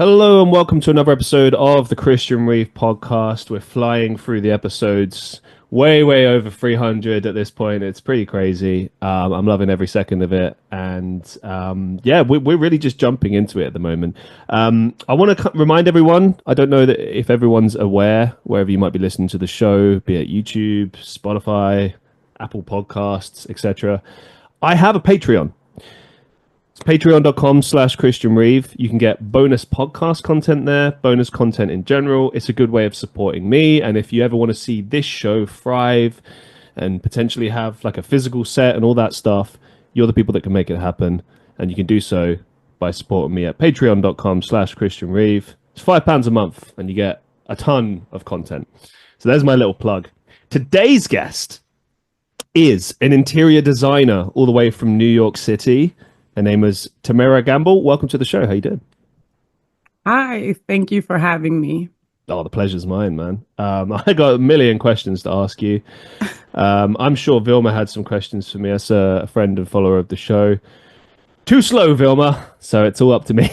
Hello and welcome to another episode of the Christian Reeve Podcast. We're flying through the episodes, way over 300 at this point. It's pretty crazy. I'm loving every second of it, and yeah, we're really just jumping into it at the moment. I want to remind everyone. I don't know that if everyone's aware, wherever you might be listening to the show, be it YouTube, Spotify, Apple Podcasts, etc. I have a Patreon. Patreon.com/Christian Reeve. You can get bonus podcast content there, bonus content in general. It's a good way of supporting me. And if you ever want to see this show thrive and potentially have like a physical set and all that stuff, you're the people that can make it happen. And you can do so by supporting me at patreon.com/Christian Reeve. It's £5 a month and you get a ton of content. So there's my little plug. Today's guest is an interior designer all the way from New York City. Her name is Tamera Gamble. Welcome to the show. How you doing? Hi, thank you for having me. Oh, the pleasure's mine, man. I got a million questions to ask you. I'm sure Vilma had some questions for me as a friend and follower of the show. Too slow, Vilma. So it's all up to me.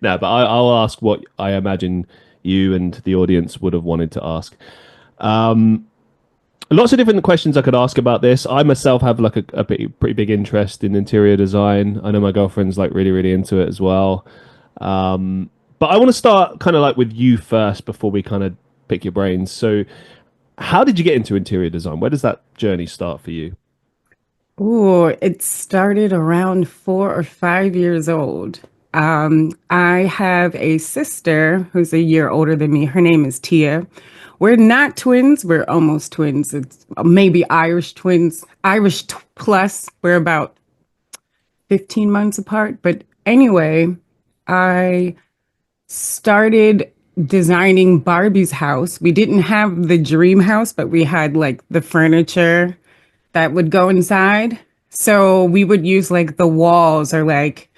No, but I'll ask what I imagine you and the audience would have wanted to ask. Lots of different questions I could ask about this. I myself have like a pretty big interest in interior design. I know my girlfriend's like really into it as well. But I want to start kind of like with you first before we kind of pick your brains. So how did you get into interior design? Where does that journey start for you? Oh, it started around 4 or 5 years old. I have a sister who's a year older than me. Her name is Tia. We're not twins. We're almost twins. It's maybe Irish twins, plus. We're about 15 months apart. But anyway, I started designing Barbie's house. We didn't have the dream house, but we had like the furniture that would go inside. So we would use like the walls or like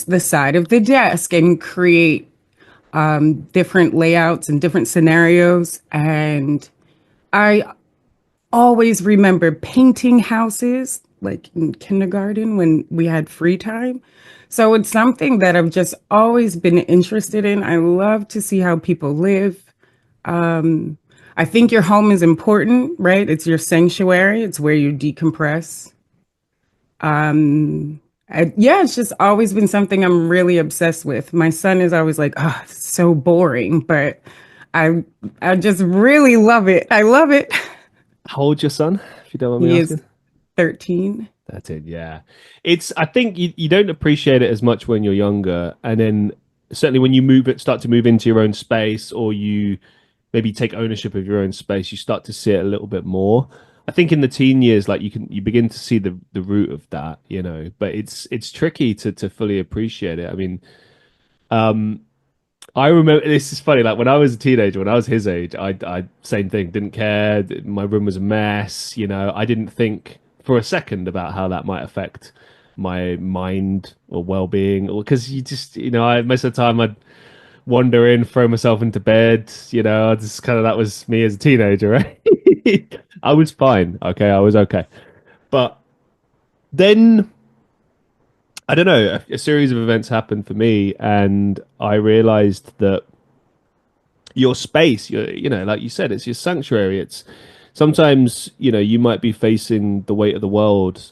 the side of the desk and create different layouts and different scenarios. And I always remember painting houses like in kindergarten when we had free time. So it's something that I've just always been interested in. I love to see how people live. Um, I think your home is important, right? It's your sanctuary. It's where you decompress. Yeah, it's just always been something I'm really obsessed with. My son is always like, "Oh, it's so boring," but I I just really love it. I love it. How old's your son, if you don't mind me He is asking? 13. That's it, yeah. I think you don't appreciate it as much when you're younger. And then certainly when you start to move into your own space or you maybe take ownership of your own space, you start to see it a little bit more. I think in the teen years, like you begin to see the root of that, but it's tricky to fully appreciate it. I mean, um, I remember this is funny. Like when I was a teenager, when I was his age, I same thing. Didn't care. My room was a mess. I didn't think for a second about how that might affect my mind or well-being. Or because you just, most of the time I'd wander in, throw myself into bed. I just kind of that was me as a teenager, right? I was fine. Okay, I was okay. But then I don't know. A series of events happened for me, and I realized that your space, like you said, it's your sanctuary. It's sometimes, you might be facing the weight of the world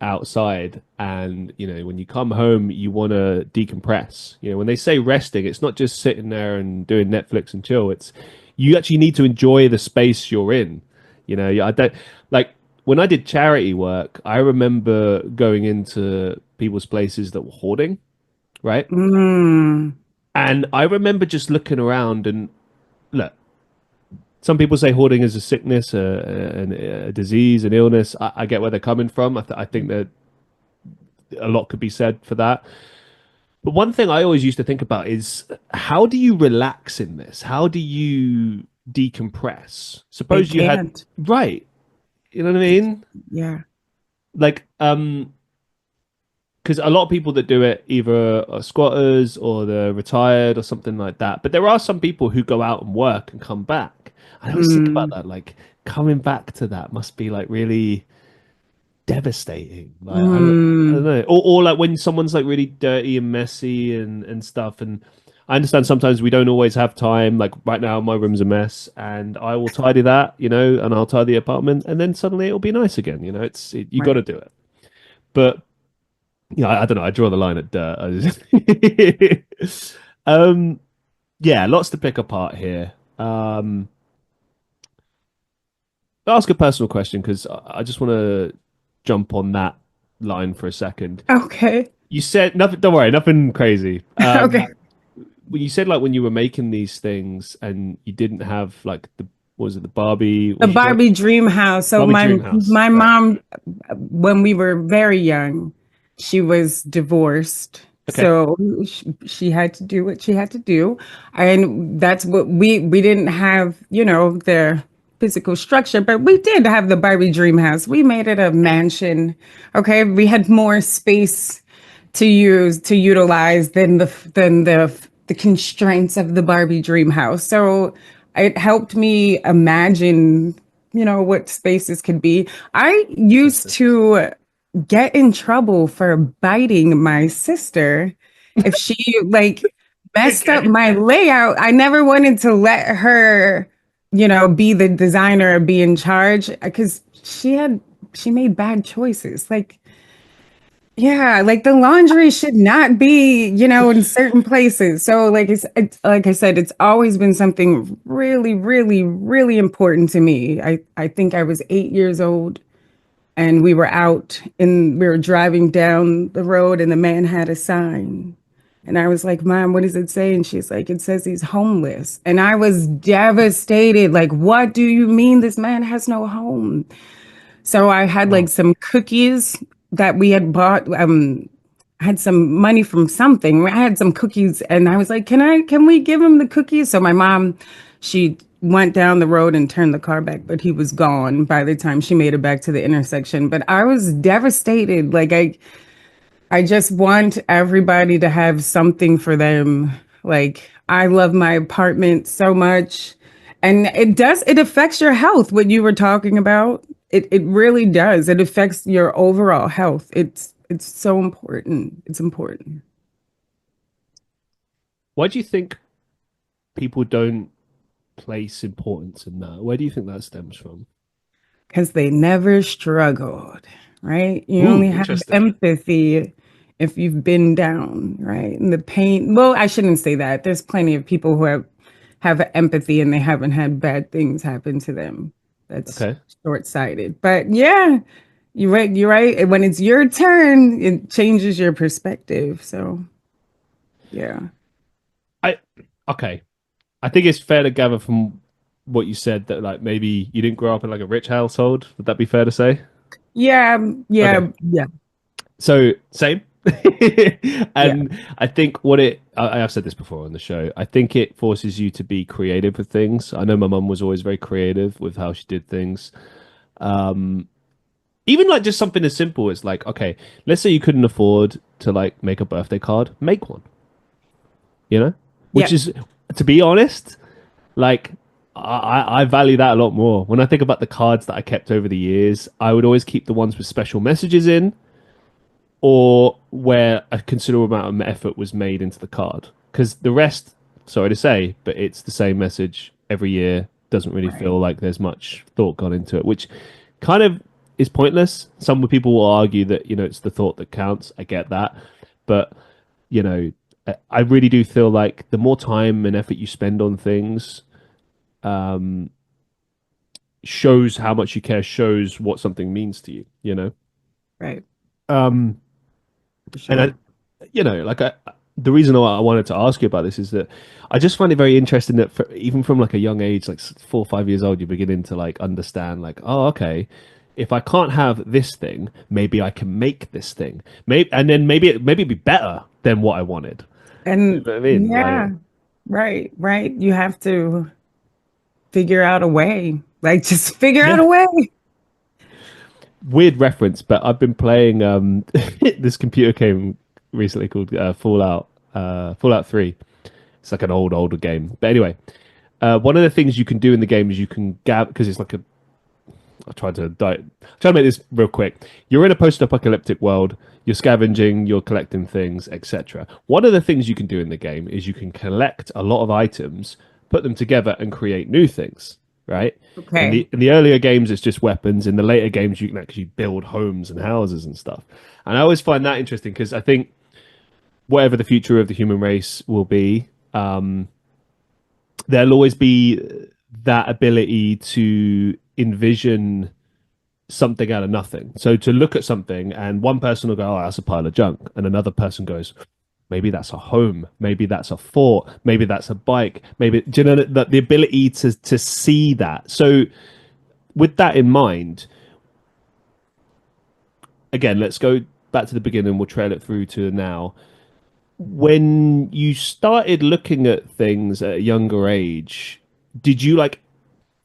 outside, and when you come home, you want to decompress. When they say resting, it's not just sitting there and doing Netflix and chill. It's you actually need to enjoy the space you're in. I don't like when I did charity work. I remember going into people's places that were hoarding, right? Mm, And I remember just looking around and look, some people say hoarding is a sickness, a disease, an illness. I get where they're coming from. I think that a lot could be said for that. But one thing I always used to think about is how do you relax in this? How do you decompress? they Suppose you had, can't. right. You know what I mean? Yeah. Like, because a lot of people that do it either are squatters or they're retired or something like that. But there are some people who go out and work and come back. I always think about Mm, that, like coming back to that must be like really devastating. Like I don't Mm, know, or like when someone's like really dirty and messy and stuff. And I understand sometimes we don't always have time. Like right now, my room's a mess, and I will tidy that, and I'll tidy the apartment, and then suddenly it'll be nice again. You got to right. do it. But I don't know. I draw the line at dirt. um, yeah, lots to pick apart here. I'll ask a personal question because I just want to jump on that line for a second. Okay. You said nothing. Don't worry, nothing crazy. Okay. When you said like when you were making these things and you didn't have like what was it, the Barbie? What The did you call it? Barbie dream house. So Barbie my Dream House. my Right. mom, when we were very young, she was divorced. Okay. So she had to do what she had to do. And that's what we didn't have, the physical structure, but we did have the Barbie dream house. We made it a mansion. Okay. We had more space to utilize than the constraints of the Barbie dream house. So it helped me imagine, what spaces could be. I used Interesting. to get in trouble for biting my sister if she like messed up Okay. my layout. I never wanted to let her, be the designer or be in charge because she made bad choices. Like, yeah, like the laundry should not be, in certain places. So like it's like I said, it's always been something really, really, really important to me. I think I was 8 years old and we were driving down the road and the man had a sign. And I was like, Mom, what does it say? And she's like, it says he's homeless. And I was devastated. Like, what do you mean this man has no home? So I had like Wow. some cookies that we had bought. I had some money from something. I had some cookies and I was like, can we give him the cookies? So my mom, she went down the road and turned the car back, but he was gone by the time she made it back to the intersection. But I was devastated. Like I just want everybody to have something for them. Like I love my apartment so much. And it affects your health, what you were talking about. It really does. It affects your overall health. It's so important. It's important. Why do you think people don't place importance in that? Where do you think that stems from? Because they never struggled, right? You Ooh, only have interesting. empathy if you've been down, right? And the pain, well, I shouldn't say that. There's plenty of people who have empathy and they haven't had bad things happen to them. That's Okay. short-sighted. But yeah, you're right. You're right. And when it's your turn, it changes your perspective. So yeah. I okay. I think it's fair to gather from what you said that like maybe you didn't grow up in like a rich household. Would that be fair to say? Yeah, Okay. yeah, yeah, So same. yeah. And I think I have said this before on the show. I think it forces you to be creative with things. I know my mum was always very creative with how she did things. Um, Even like just something as simple as like, okay, let's say you couldn't afford to like make a birthday card, make one, you know? Which Yeah. is, to be honest, like I value that a lot more. When I think about the cards that I kept over the years, I would always keep the ones with special messages in or where a considerable amount of effort was made into the card. Because the rest, sorry to say, but it's the same message every year. Doesn't really Right. feel like there's much thought gone into it, which kind of is pointless. Some people will argue that, it's the thought that counts. I get that. But, you know, I really do feel like the more time and effort you spend on things, um, shows how much you care, shows what something means to you. Right. Um, For and sure. like the reason why I wanted to ask you about this is that I just find it very interesting that even from like a young age, like 4 or 5 years old, you're beginning to like understand, like, oh, okay, if I can't have this thing, maybe I can make this thing, maybe, and then maybe it'd be better than what I wanted. You And know what I mean? yeah, Like, right, right. You have to figure out a way. Like just figure out yeah, a way. weird reference, but I've been playing this computer game recently called Fallout 3. It's like an older game. But anyway, one of the things you can do in the game is you can gather because it's like I tried to try to make this real quick. You're in a post-apocalyptic world. You're scavenging, you're collecting things, etc. One of the things you can do in the game is you can collect a lot of items, put them together, and create new things. Right? Okay. In the earlier games, it's just weapons. In the later games, you can actually build homes and houses and stuff. And I always find that interesting because I think whatever the future of the human race will be, there'll always be that ability to envision something out of nothing. So to look at something and one person will go, "Oh, that's a pile of junk," and another person goes, "Maybe that's a home. Maybe that's a fort. Maybe that's a bike. Maybe." Do you know that the ability to see that? So with that in mind, again, let's go back to the beginning. We'll trail it through to now. When you started looking at things at a younger age, did you like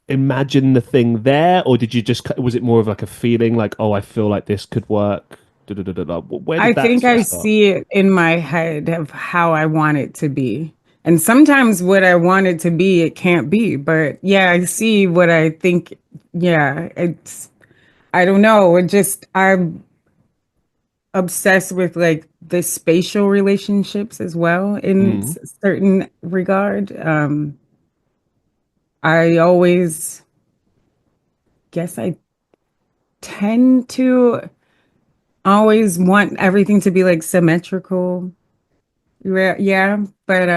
imagine the thing there, or did you just was it more of like a feeling like, oh, I feel like this could work? Da, da, da, da, da. Where I did that think sort of I start? see it in my head of how I want it to be. And sometimes what I want it to be, it can't be. But yeah, I see what I think. Yeah, I don't know. I'm obsessed with like the spatial relationships as well in Mm, certain regard. I always guess I tend to always want everything to be like symmetrical. Yeah, but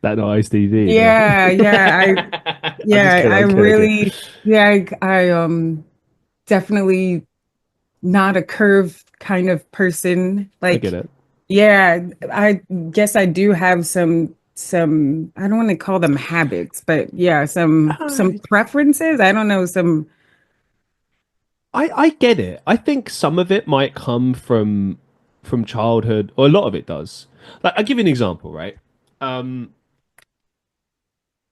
that nice TV, no? yeah, I'm just kidding. I I'm kidding. really I definitely not a curved kind of person. I get Like it. yeah, I guess I do have some I don't want to call them habits, but yeah, some I preferences. I don't know, some I get it. I think some of it might come from childhood, or a lot of it does. Like I'll give you an example, right? Um,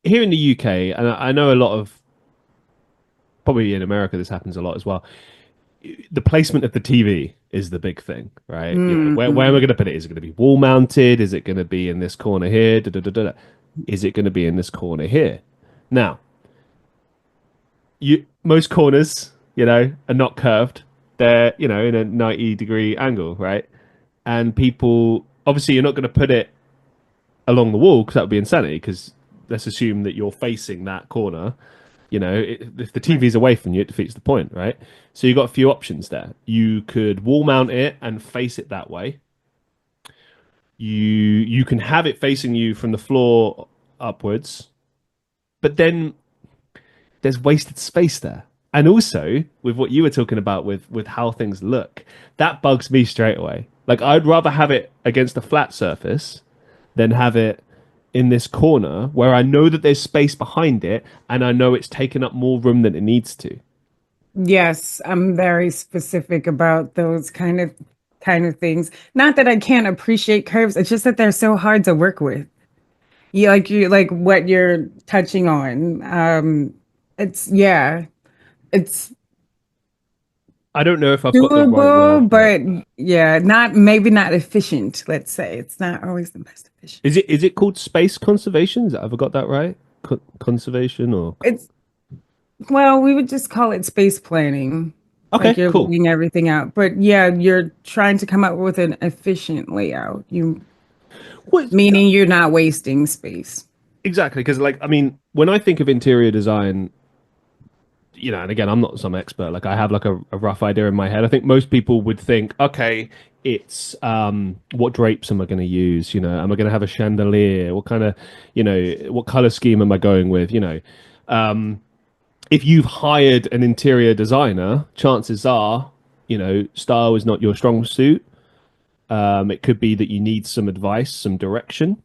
Here in the UK, and I know a lot of probably in America this happens a lot as well. The placement of the TV is the big thing, right? You know, where am I mm, going to put it? Is it going to be wall mounted? Is it going to be in this corner here? Da, da, da, da, da. Is it going to be in this corner here? Now, you most corners, are not curved. They're, in a 90-degree angle, right? And people obviously you're not going to put it along the wall because that would be insanity. Because let's assume that you're facing that corner. If the right. TV's away from you, it defeats the point, right? So you've got a few options there. You could wall mount it and face it that way. You can have it facing you from the floor upwards, but then there's wasted space there. And also with what you were talking about with how things look, that bugs me straight away. Like I'd rather have it against a flat surface than have it in this corner where I know that there's space behind it and I know it's taken up more room than it needs to. Yes, I'm very specific about those kind of things. Not that I can't appreciate curves, it's just that they're so hard to work with. You like what you're touching on. It's yeah, it's I don't know if I've got the right word doable, for it. but yeah, not maybe not efficient, let's say. It's not always the most efficient. Is it called space conservation? Have I got that right? Conservation or It's well, we would just call it space planning. Like okay, you're cool. laying everything out. But yeah, you're trying to come up with an efficient layout. You What meaning you're not wasting space. exactly? Because like I mean, when I think of interior design, and again, I'm not some expert. Like I have like a rough idea in my head. I think most people would think, okay, it's what drapes am I going to use? Am I going to have a chandelier? What kind of, what color scheme am I going with? If you've hired an interior designer, chances are, style is not your strong suit. It could be that you need some advice, some direction,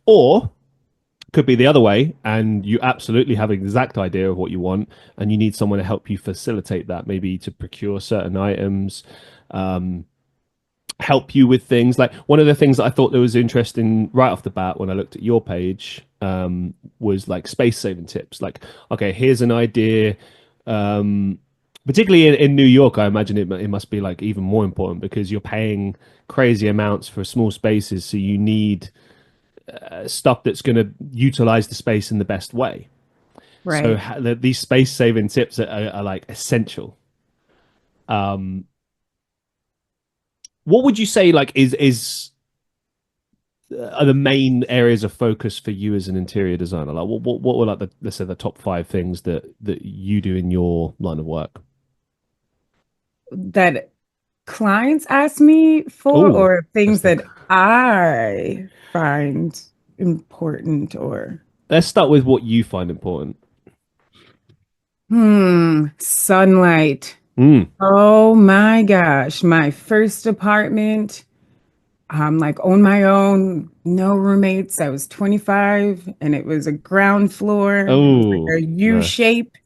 or could be the other way, and you absolutely have an exact idea of what you want, and you need someone to help you facilitate that, maybe to procure certain items, help you with things. Like one of the things that I thought that was interesting right off the bat when I looked at your page was like space saving tips. Like, okay, here's an idea. Particularly in New York, I imagine it must be like even more important because you're paying crazy amounts for small spaces, so you need stuff that's going to utilize the space in the best way. So Right. these space saving tips are like essential. Um, what would you say like is are the main areas of focus for you as an interior designer? Like what were like the, let's say, the top five things that you do in your line of work? That clients ask me for, Oh, or things interesting. that I find important, or Let's start with what you find important. sunlight. Mm. Oh my gosh, my first apartment, like on my own, no roommates. I was 25 and it was a ground floor. It was like Oh, a U no. shape.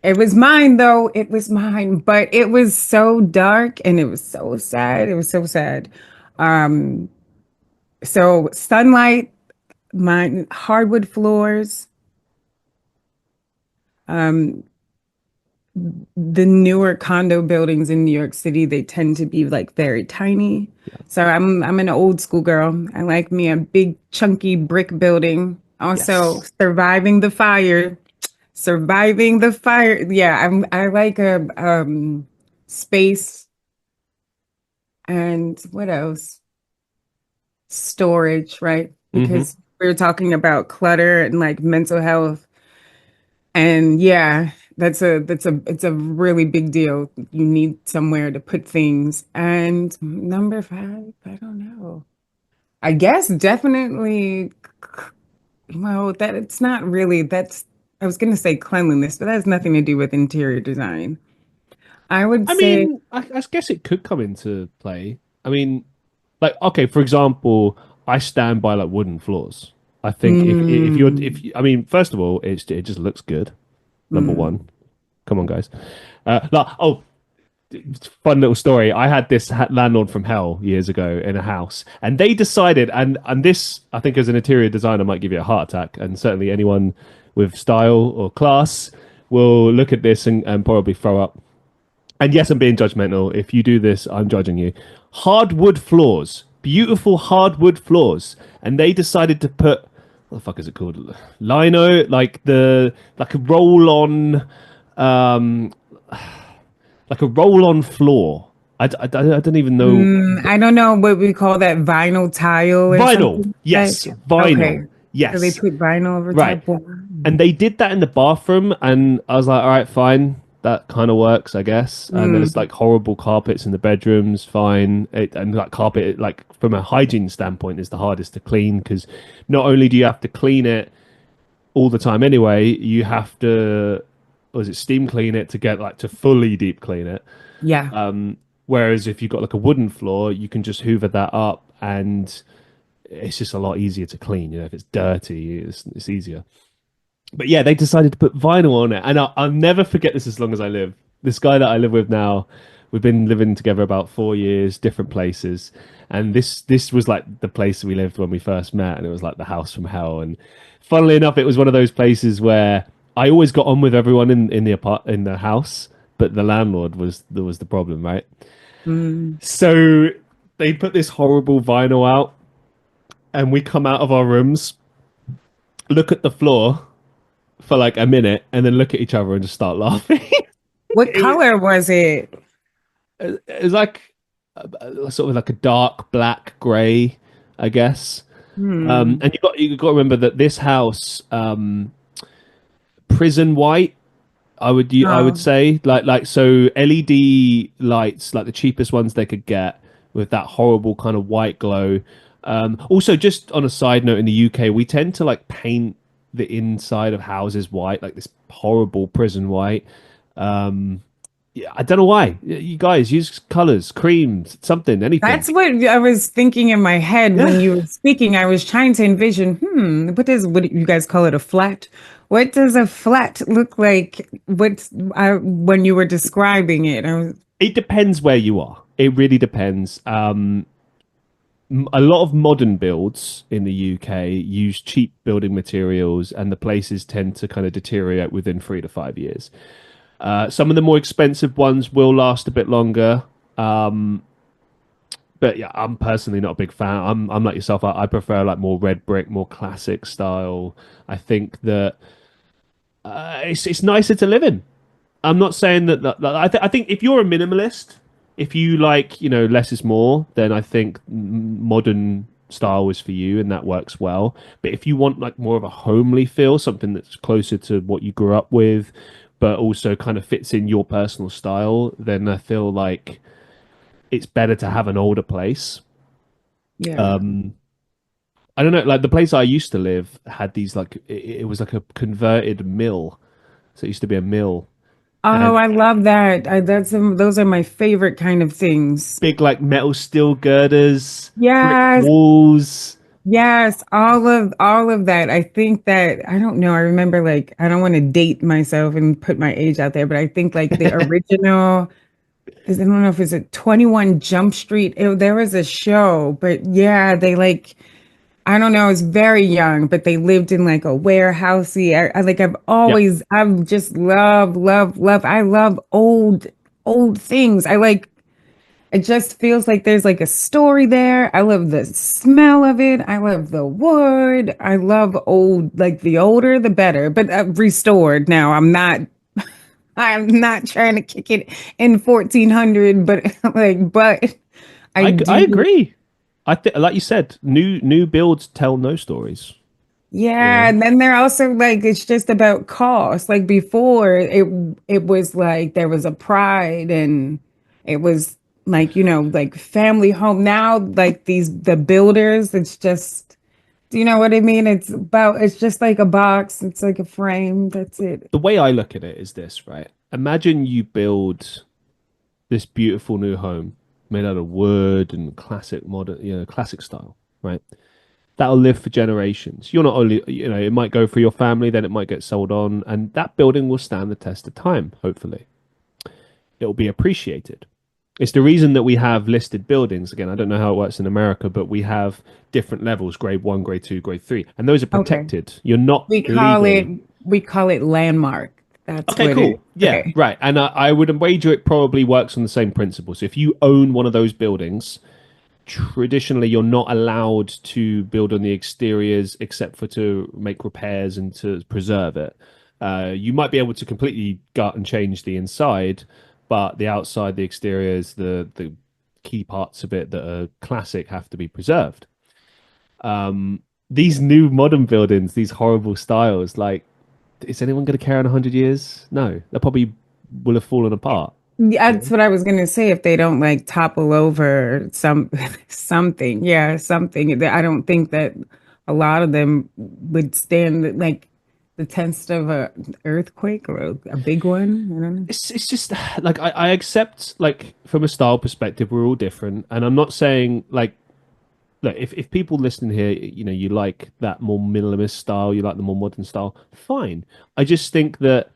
It was mine though. It was mine, but it was so dark and it was so sad. It was so sad. Um, so sunlight, my hardwood floors, um, the newer condo buildings in New York City, they tend to be like very tiny. Yeah. So I'm an old school girl. I like me a big chunky brick building. Also Yes. surviving the fire. Surviving the fire. Yeah, I like a space and what else? Storage, right? Hmm. Because we were talking about clutter and like mental health. And yeah, it's a really big deal. You need somewhere to put things. And number five, I don't know. I guess definitely, well, that it's not really, that's, I was gonna say cleanliness, but that has nothing to do with interior design. I would I say, mean, I guess it could come into play. I mean, like, okay, for example, I stand by like wooden floors. I think if you're mm, if you, I mean, first of all, it just looks good. Number mm, one, come on, guys. Like, oh, fun little story. I had this landlord from hell years ago in a house, and they decided, and this I think as an interior designer might give you a heart attack, and certainly anyone with style or class will look at this and probably throw up. And yes, I'm being judgmental. If you do this, I'm judging you. Hardwood floors, beautiful hardwood floors, and they decided to put what the fuck is it called? Lino, like a roll on, um, like a roll on floor. I don't even know. I don't know what we call that, vinyl tile or Vinyl, something like yes, that. vinyl, Okay. So they yes, put vinyl over right. top. Wow. And they did that in the bathroom, and I was like, all right, fine, that kind of works, I guess. And there's Mm, like horrible carpets in the bedrooms, fine. And like carpet, like from a hygiene standpoint, is the hardest to clean because not only do you have to clean it all the time anyway, you have to, was it steam clean it to get like to fully deep clean it. yeah. Whereas if you've got like a wooden floor, you can just hoover that up and it's just a lot easier to clean. You know, if it's dirty, it's easier. But yeah, they decided to put vinyl on it, and I'll never forget this as long as I live. This guy that I live with now, we've been living together about 4 years, different places, and this was like the place we lived when we first met, and it was like the house from hell. And funnily enough, it was one of those places where I always got on with everyone in the house, but the landlord was the problem, right? Mm. So they put this horrible vinyl out, and we come out of our rooms, look at the floor for like a minute and then look at each other and just start laughing. What it, was, color was it? it was like sort of like a dark black gray, I guess. Hmm. And you got to remember that this house, prison white. I would Oh, say like so LED lights, like the cheapest ones they could get, with that horrible kind of white glow. Also, just on a side note, in the UK, we tend to like paint the inside of houses white, like this horrible prison white. Um, yeah, I don't know why. You guys use colors, creams, something, anything. that's what I was thinking in my head Yeah. when you were speaking. I was trying to envision, what do you guys call it, a flat? What does a flat look like? When you were describing it? I was, It depends where you are. It really depends. A lot of modern builds in the UK use cheap building materials, and the places tend to kind of deteriorate within 3 to 5 years. Some of the more expensive ones will last a bit longer. But yeah, I'm personally not a big fan. I'm like yourself. I prefer like more red brick, more classic style. I think that it's nicer to live in. I'm not saying that I think if you're a minimalist, if you like, less is more, then I think modern style is for you and that works well. But if you want like more of a homely feel, something that's closer to what you grew up with, but also kind of fits in your personal style, then I feel like it's better to have an older place. Yeah. Um, I don't know, like the place I used to live had these like it was like a converted mill. So it used to be a mill Oh, and I love that. Those are my favorite kind of things. big like metal steel girders, brick Yes, walls. yes, all of that. I think that I don't know. I remember like I don't want to date myself and put my age out there, but I think like the original is I don't know if it's a 21 Jump Street. There was a show, but yeah, they like I don't know. I was very young, but they lived in like a warehousey. Yeah, I've just love, love, love. I love old things. It just feels like there's like a story there. I love the smell of it. I love the wood. I love old, like the older, the better, but restored now. I'm not trying to kick it in 1400, but but I I do. agree. I think, like you said, new builds tell no stories. You Yeah, know, and then they're also like it's just about cost. Like before, it was like there was a pride and it was like, like family home. Now, like the builders, it's just, do you know what I mean? It's just like a box, it's like a frame, that's it. the way I look at it is this, right? Imagine you build this beautiful new home made out of wood and classic modern, classic style, right? That'll live for generations. You're not only, it might go for your family, then it might get sold on, and that building will stand the test of time, hopefully. It will be appreciated. It's the reason that we have listed buildings. Again, I don't know how it works in America, but we have different levels, grade one, grade two, grade three, and those are Okay. protected. You're not We call it illegally. we call it landmark. That's Okay, what it is. cool. Yeah, Okay. right. And I would wager it probably works on the same principle. So if you own one of those buildings, traditionally you're not allowed to build on the exteriors except for to make repairs and to preserve it. You might be able to completely gut and change the inside, but the outside, the exteriors, the key parts of it that are classic have to be preserved. These new modern buildings, these horrible styles, like, is anyone going to care in 100 years? No, they probably will have fallen apart. You That's know? what I was gonna say. If they don't like topple over something, yeah, something. I don't think that a lot of them would stand like the test of a earthquake or a big one. I don't know. It's just like I accept like from a style perspective we're all different, and I'm not saying like look if people listening here, you like that more minimalist style, you like the more modern style, fine. I just think that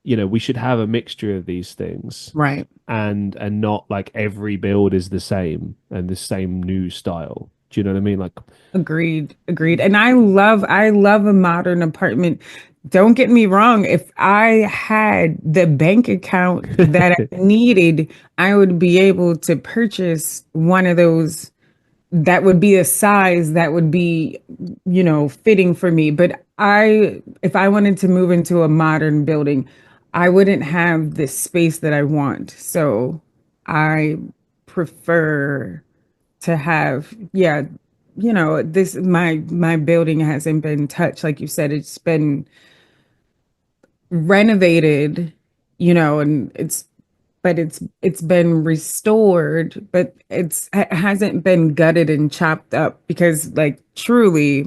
we should have a mixture of these things, Right. and not like every build is the same and the same new style. Do you know what I mean? Like, Agreed. Agreed. And I love a modern apartment. Don't get me wrong. If I had the bank account that I needed, I would be able to purchase one of those that would be a size that would be, fitting for me. But if I wanted to move into a modern building, I wouldn't have the space that I want. So I prefer to have, yeah, this my building hasn't been touched. Like you said, it's been renovated, and it's been restored, but it hasn't been gutted and chopped up because like truly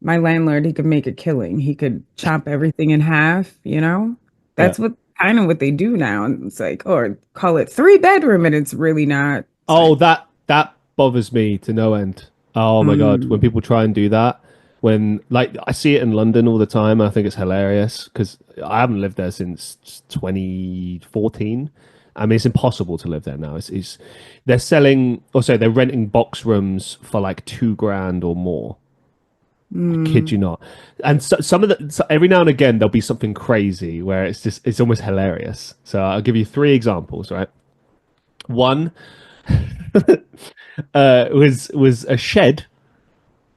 my landlord, he could make a killing. He could chop everything in half. yeah. That's what they do now. And it's like, or call it three-bedroom, and it's really not. It's Oh, like, that bothers me to no end. Oh my God, when mm, people try and do that, when like I see it in London all the time, and I think it's hilarious because I haven't lived there since 2014. I mean, it's impossible to live there now. It's they're selling, or sorry, they're renting box rooms for like 2 grand or more. I kid mm, you not. And some of every now and again there'll be something crazy where it's almost hilarious. So I'll give you 3 examples, right? One was a shed,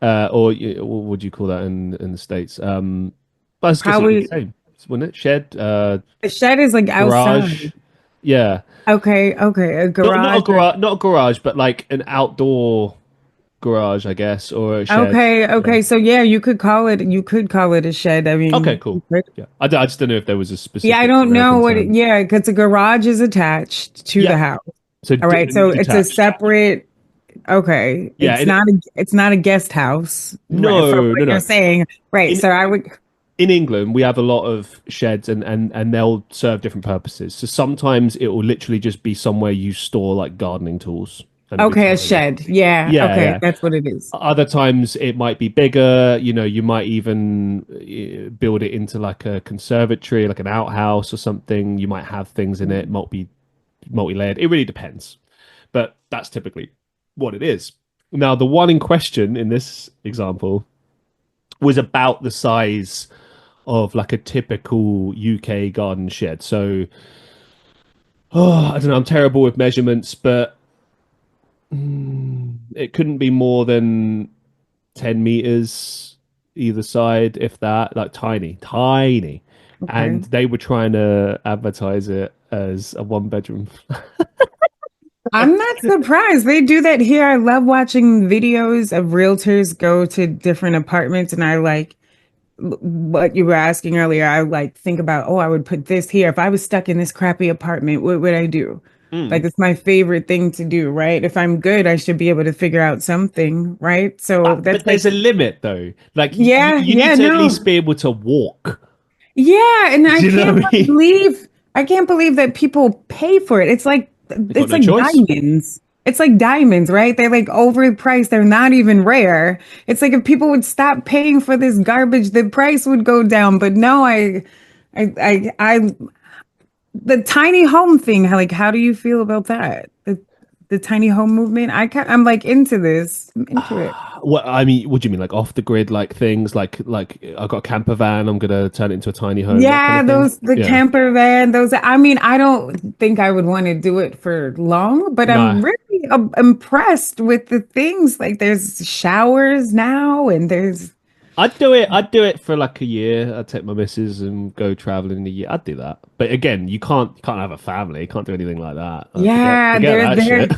or what would you call that in the States? I was gonna say the Probably same, wouldn't it? Shed, the shed is like garage. outside. Yeah, Okay, okay, a not a garage. garage, not a garage, but like an outdoor garage, I guess, or a shed. Okay, Yeah. okay. So yeah, you could call it a shed. I Okay, mean, cool. you could. Yeah, I just don't know if there was a Yeah, I specific don't know American what it, term. yeah, because the garage is attached to the Yeah. house. So All right. So it's a detached. separate, okay. Yeah, and It's not a guest house, right? From no, what no, you're no. saying. Right. In So I would, in England, we have a lot of sheds, and they'll serve different purposes. So sometimes it will literally just be somewhere you store like gardening tools and a good okay, a trolley. shed. Yeah. Yeah, Okay. yeah. That's what it is. Other times it might be bigger. You might even build it into like a conservatory, like an outhouse or something. You might have things in it, multi-layered. It really depends, but that's typically what it is. Now, the one in question in this example was about the size of like a typical UK garden shed. So, I don't know, I'm terrible with measurements, but it couldn't be more than 10 meters either side, if that, like tiny, tiny. And Okay. they were trying to advertise it as a one bedroom. I'm not surprised. They do that here. I love watching videos of realtors go to different apartments, and I like what you were asking earlier. I like think about, oh, I would put this here. If I was stuck in this crappy apartment, what would I do? Like Mm. it's my favorite thing to do, right? If I'm good, I should be able to figure out something, right? So that's But there's like, a limit though. Like yeah, you need yeah, to at least no. be able to walk. Yeah, and Do you know what I mean? I can't believe that people pay for it. They got It's no like choice. diamonds. It's like diamonds, right? They're like overpriced. They're not even rare. It's like if people would stop paying for this garbage, the price would go down. But no, the tiny home thing. Like, how do you feel about that? The tiny home movement. I'm like into this. I'm into it. What I mean, what do you mean, like off the grid, like things, like I got a camper van, I'm gonna turn it into a tiny home, that kind Yeah, of thing. the Yeah, camper van, those, I mean, I don't think I would want to do it for long, but no, I'm really impressed with the things. Like there's showers now and there's, I'd do it. I'd do it for like a year. I'd take my missus and go traveling a year. I'd do that. But again, you can't have a family. You can't do anything like that. yeah, Forget that shit.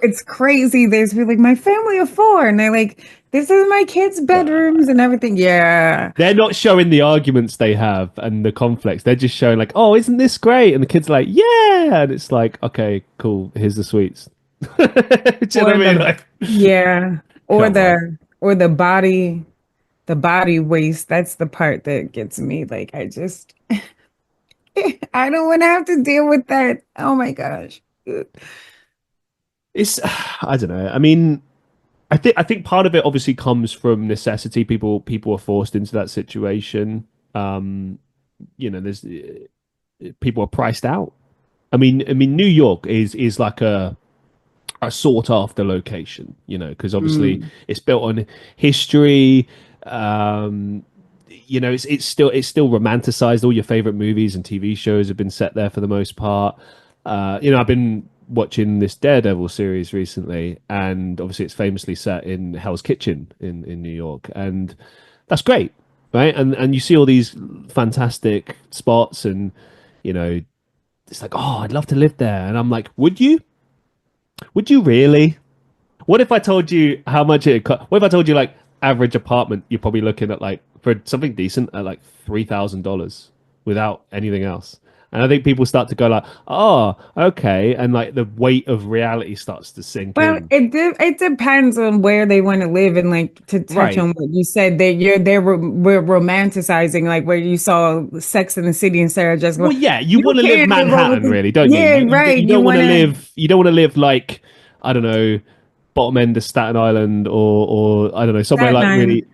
it's crazy. There's really like my family of four and they're like, this is my kids' Nah. bedrooms and everything. Yeah. They're not showing the arguments they have and the conflicts. They're just showing like, oh, isn't this great? And the kids are like, yeah. And it's like, okay, cool. Here's the sweets. Do you know what I Or mean? the, Like, yeah. come on. Or the body waste. That's the part that gets me. Like I just I don't want to have to deal with that. Oh my gosh. It's I don't know. I mean, I think part of it obviously comes from necessity. People are forced into that situation. Um, there's people are priced out. I mean, New York is like a sought after location, because obviously Mm, it's built on history. Um, it's still romanticized. All your favorite movies and TV shows have been set there for the most part. I've been watching this Daredevil series recently, and obviously it's famously set in Hell's Kitchen in New York, and that's great, right? And you see all these fantastic spots, and you know, it's like, oh, I'd love to live there, and I'm like, would you? Would you really? What if I told you how much it cost? What if I told you like average apartment you're probably looking at like for something decent at like $3,000 without anything else? And I think people start to go like, oh, okay, and like the weight of reality starts to sink well, in. it depends on where they want to live and like to touch Right. on what you said that we're romanticizing like where you saw Sex in the City and Sarah Jessica. Well, yeah, you You want to live can't live over Manhattan, the really, don't you? yeah, You right. don't want to live. You don't want to live like, I don't know, bottom end of Staten Island, or I don't know, somewhere Staten like Island. really.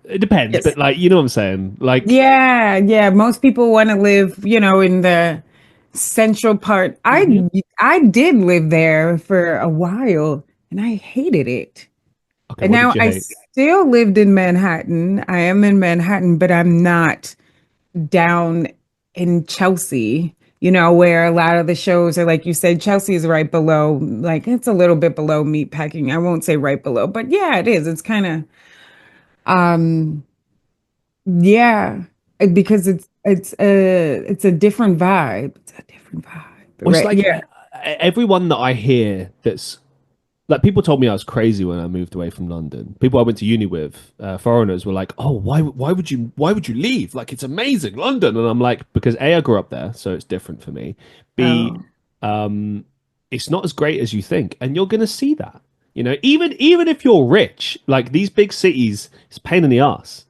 It depends, Yes. but like you know what I'm saying. Like, Yeah, yeah. Most people want to live, in the central part. mhm. I did live there for a while and I hated it. Okay, And what now did you I hate? still lived in Manhattan. I am in Manhattan, but I'm not down in Chelsea, where a lot of the shows are like you said, Chelsea is right below, like it's a little bit below meatpacking. I won't say right below, but yeah, it is. It's kind of um Yeah, because it's a different vibe. It's a different vibe. Well, it's Right. like Yeah. everyone that I hear that's like people told me I was crazy when I moved away from London. People I went to uni with, foreigners, were like, "Oh, why would you leave? Like it's amazing, London." And I'm like, because A, I grew up there, so it's different for me. B, Oh, um, it's not as great as you think, and you're gonna see that. Even if you're rich, like these big cities, it's a pain in the ass.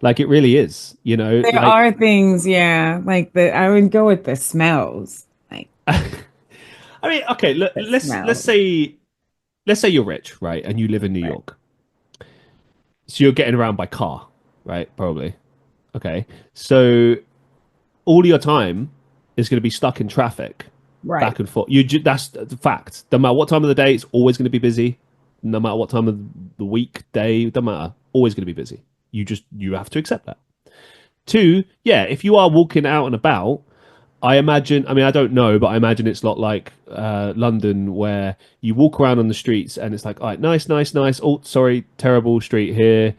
Like it really is. there Like are things, yeah, like the I would go with the smells, like I mean, okay, the let's smells. say you're rich, right, and you live in New Right. York, so you're getting around by car, right? Probably. Okay, so all your time is going to be stuck in traffic, Right. back and forth. That's the fact. No matter what time of the day, it's always going to be busy. No matter what time of the week, day, doesn't matter. Always going to be busy. You have to accept that. Two, yeah, if you are walking out and about, I imagine, I mean, I don't know, but I imagine it's not like London where you walk around on the streets and it's like, all right, nice, nice, nice. Oh, sorry, terrible street here.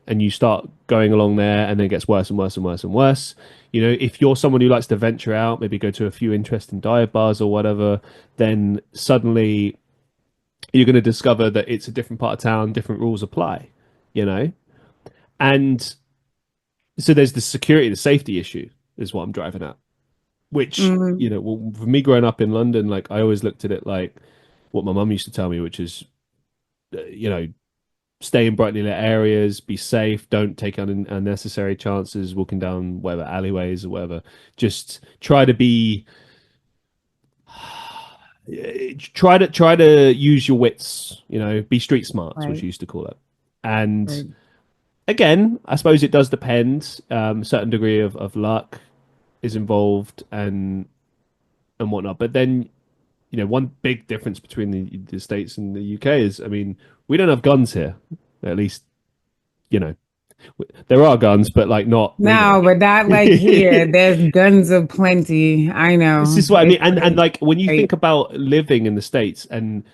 And you start going along there and then it gets worse and worse and worse and worse. If you're someone who likes to venture out, maybe go to a few interesting dive bars or whatever, then suddenly you're going to discover that it's a different part of town, different rules apply, you know? And so there's the security, the safety issue is what I'm driving at. Which Mhm. well, for me growing up in London, like I always looked at it like what my mum used to tell me, which is you know stay in brightly lit areas, be safe, don't take unnecessary chances walking down whatever alleyways or whatever. Just try to use your wits. Be street smart. Is what Right. she used to call it. And Right. again, I suppose it does depend. Certain degree of luck is involved and whatnot. But then one big difference between the States and the UK is, I mean, we don't have guns here. At least, you know, there are guns, but like not No, legally. but not like here. There's guns aplenty. I This know. is what I mean. It's And like, like when you right. think about living in the States and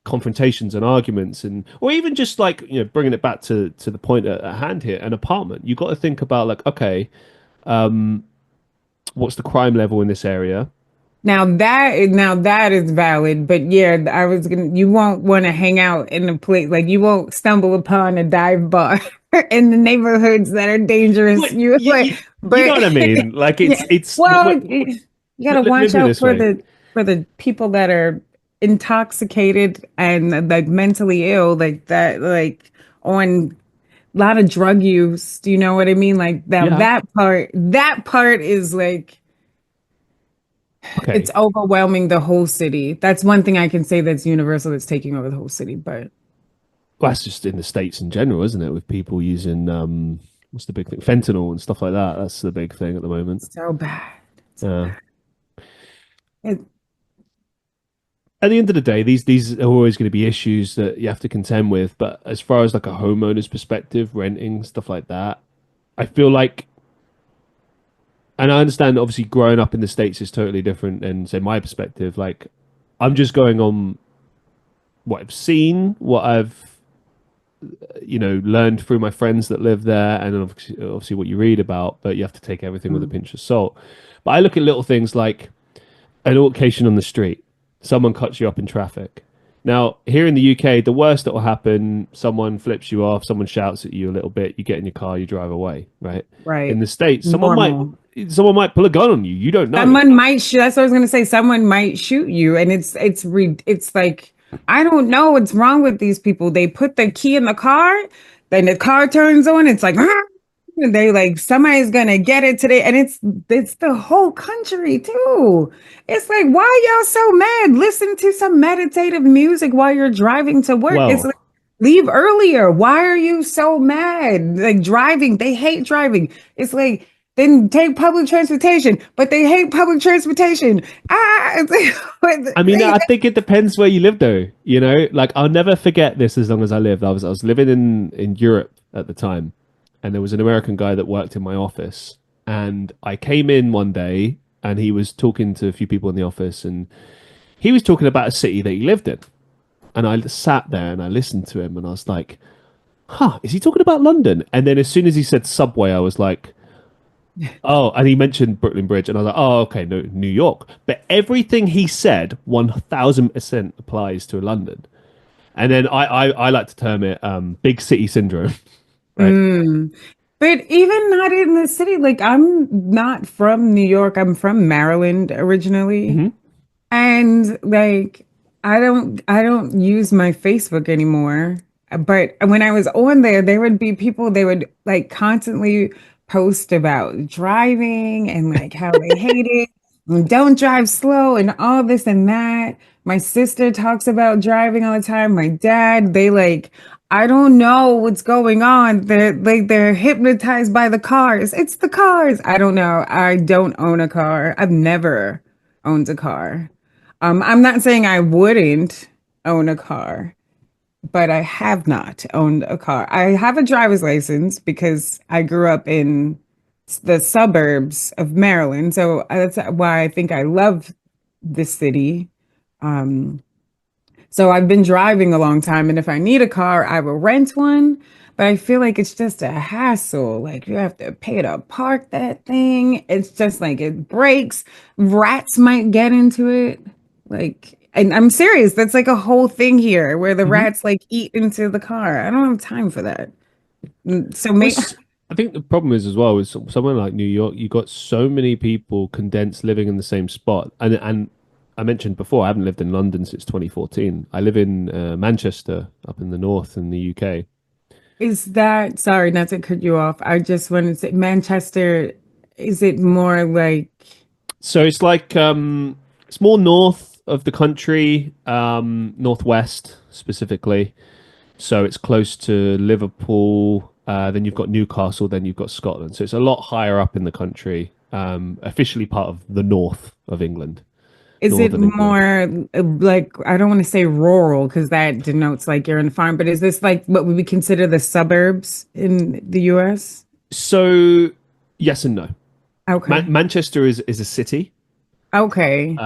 confrontations and arguments or even just like, bringing it back to the point at hand here, an apartment, you got to think about like, okay, what's the crime level in this area? Now that is valid, but yeah, I was gonna you won't want to hang out in a place like you won't stumble upon a dive bar in the neighborhoods that are dangerous. But You like, you know but what I mean? Like yeah, well, you gotta let watch me put it out this way. for the people that are intoxicated and like mentally ill, like that, like on a lot of drug use. Do you know what I mean? Like now Yeah. that part is like it's Okay. overwhelming the whole city. That's one thing I can say that's universal that's taking over the whole city, but Well, that's just in the States in general, isn't it? With people using what's the big thing? Fentanyl and stuff like that. That's the big thing at the moment. so bad. So Yeah. bad. It, At the end of the day, these are always going to be issues that you have to contend with. But as far as like a homeowner's perspective, renting stuff like that, I feel like, and I understand obviously growing up in the States is totally different than say my perspective. Like, I'm just going on what I've seen, what I've learned through my friends that live there, and then obviously what you read about. But you have to take everything with a mm, pinch of salt. But I look at little things like an altercation on the street, someone cuts you up in traffic. Now, here in the UK, the worst that will happen, someone flips you off, someone shouts at you a little bit, you get in your car, you drive away, right? In right. the States, Normal. someone might pull a gun on you. You don't know. Someone might shoot. That's what I was gonna say. Someone might shoot you, and it's like I don't know what's wrong with these people. They put the key in the car, then the car turns on. It's like and they like somebody's gonna get it today, and it's the whole country too. It's like why y'all so mad? Listen to some meditative music while you're driving to work. It's like Well, leave earlier. Why are you so mad? Like driving, they hate driving. It's like then take public transportation, but they hate public transportation. It's like, I mean, I think it depends where you live, though. Like I'll never forget this as long as I lived. I was living in Europe at the time, and there was an American guy that worked in my office, and I came in one day, and he was talking to a few people in the office, and he was talking about a city that he lived in, and I sat there and I listened to him, and I was like, huh, is he talking about London? And then as soon as he said subway, I was like, oh, and he mentioned Brooklyn Bridge, and I was like, oh, okay, no, New York. But everything he said, 1000% applies to London. And then I like to term it big city syndrome, right? Mm. But even not in the city, like I'm not from New York. I'm from Maryland originally. Hmm. And like I don't use my Facebook anymore. But when I was on there, there would be people they would like constantly post about driving and like how they hate it and don't drive slow and all this and that. My sister talks about driving all the time. My dad, they like I don't know what's going on. They're hypnotized by the cars. It's the cars. I don't know. I don't own a car. I've never owned a car. I'm not saying I wouldn't own a car, but I have not owned a car. I have a driver's license because I grew up in the suburbs of Maryland. So that's why I think I love this city. Um, so I've been driving a long time, and if I need a car, I will rent one. But I feel like it's just a hassle. Like you have to pay to park that thing. It's just like it breaks. Rats might get into it. Like, and I'm serious. That's like a whole thing here where the Hmm. rats like eat into the car. I don't have time for that. So may Which I think the problem is as well is somewhere like New York, you got so many people condensed living in the same spot. And I mentioned before, I haven't lived in London since 2014. I live in Manchester, up in the north in the UK. is that sorry not to cut you off. I just wanted to say Manchester, is it more like So it's more north of the country, northwest specifically. So it's close to Liverpool. Then you've got Newcastle. Then you've got Scotland. So it's a lot higher up in the country. Officially part of the north of England, is it northern England. more like I don't want to say rural because that denotes like you're in a farm, but is this like what we would consider the suburbs in the US? So yes and no. Okay. Manchester is a city, Okay.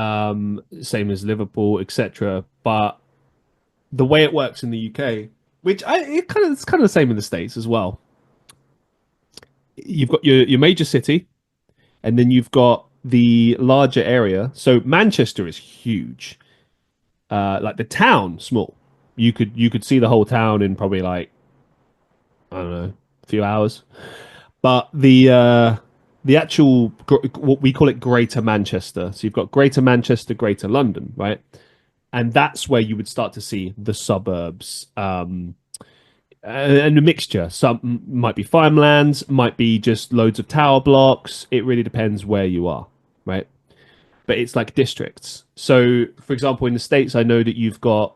same as Liverpool, etc. But the way it works in the UK, which it's kind of the same in the States as well. You've got your major city, and then you've got the larger area. So Manchester is huge. Like the town, small. You could see the whole town in probably like I don't know, a few hours. But the actual what we call it Greater Manchester. So you've got Greater Manchester, Greater London, right? And that's where you would start to see the suburbs. And a mixture. Some might be farmlands, might be just loads of tower blocks. It really depends where you are, right? But it's like districts. So, for example, in the States, I know that you've got,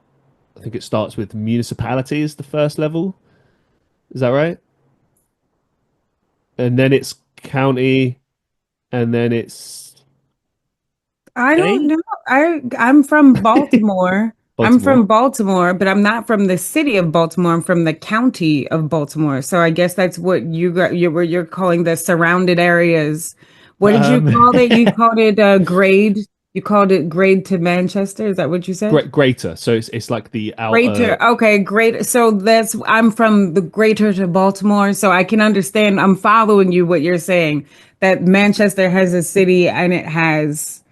I think it starts with municipality as the first level. Is that right? And then it's county, and then it's I don't state. know. I'm from Baltimore. I'm Baltimore. from Baltimore, but I'm not from the city of Baltimore. I'm from the county of Baltimore. So I guess that's what you got you were you're calling the surrounded areas. What did you Um, call it? You called it grade. You called it grade to Manchester. Is that what you said? greater. So it's like the outer. Greater. Okay, great. So that's I'm from the greater to Baltimore, so I can understand. I'm following you what you're saying that Manchester has a city and it has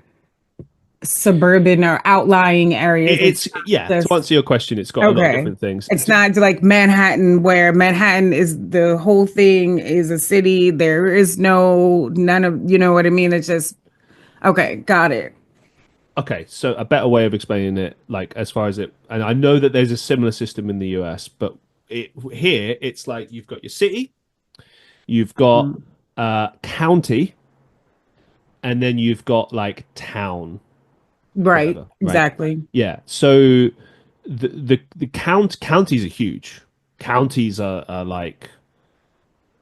suburban or outlying areas. It's It's not yeah. To just answer your question, it's got a lot of okay. different things. It's not like Manhattan, where Manhattan is the whole thing is a city. There is no none of you know what I mean. It's just okay. Got it. Okay, so a better way of explaining it, like as far as it, and I know that there's a similar system in the US, but here it's like you've got your city, you've got Mm. county, and then you've got like town, Right. whatever, right? Exactly. Yeah. So the counties are huge. Counties are like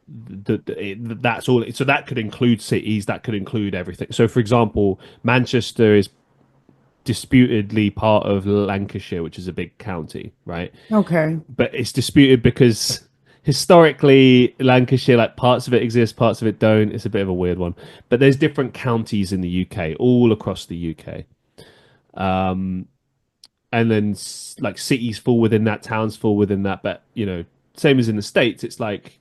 that's all. So that could include cities, that could include everything. So for example, Manchester is disputedly part of Lancashire, which is a big county, right? Okay. But it's disputed because historically Lancashire, like parts of it exist, parts of it don't. It's a bit of a weird one. But there's different counties in the UK, all across the UK. And then like cities fall within that, towns fall within that. But you know, same as in the States. It's like,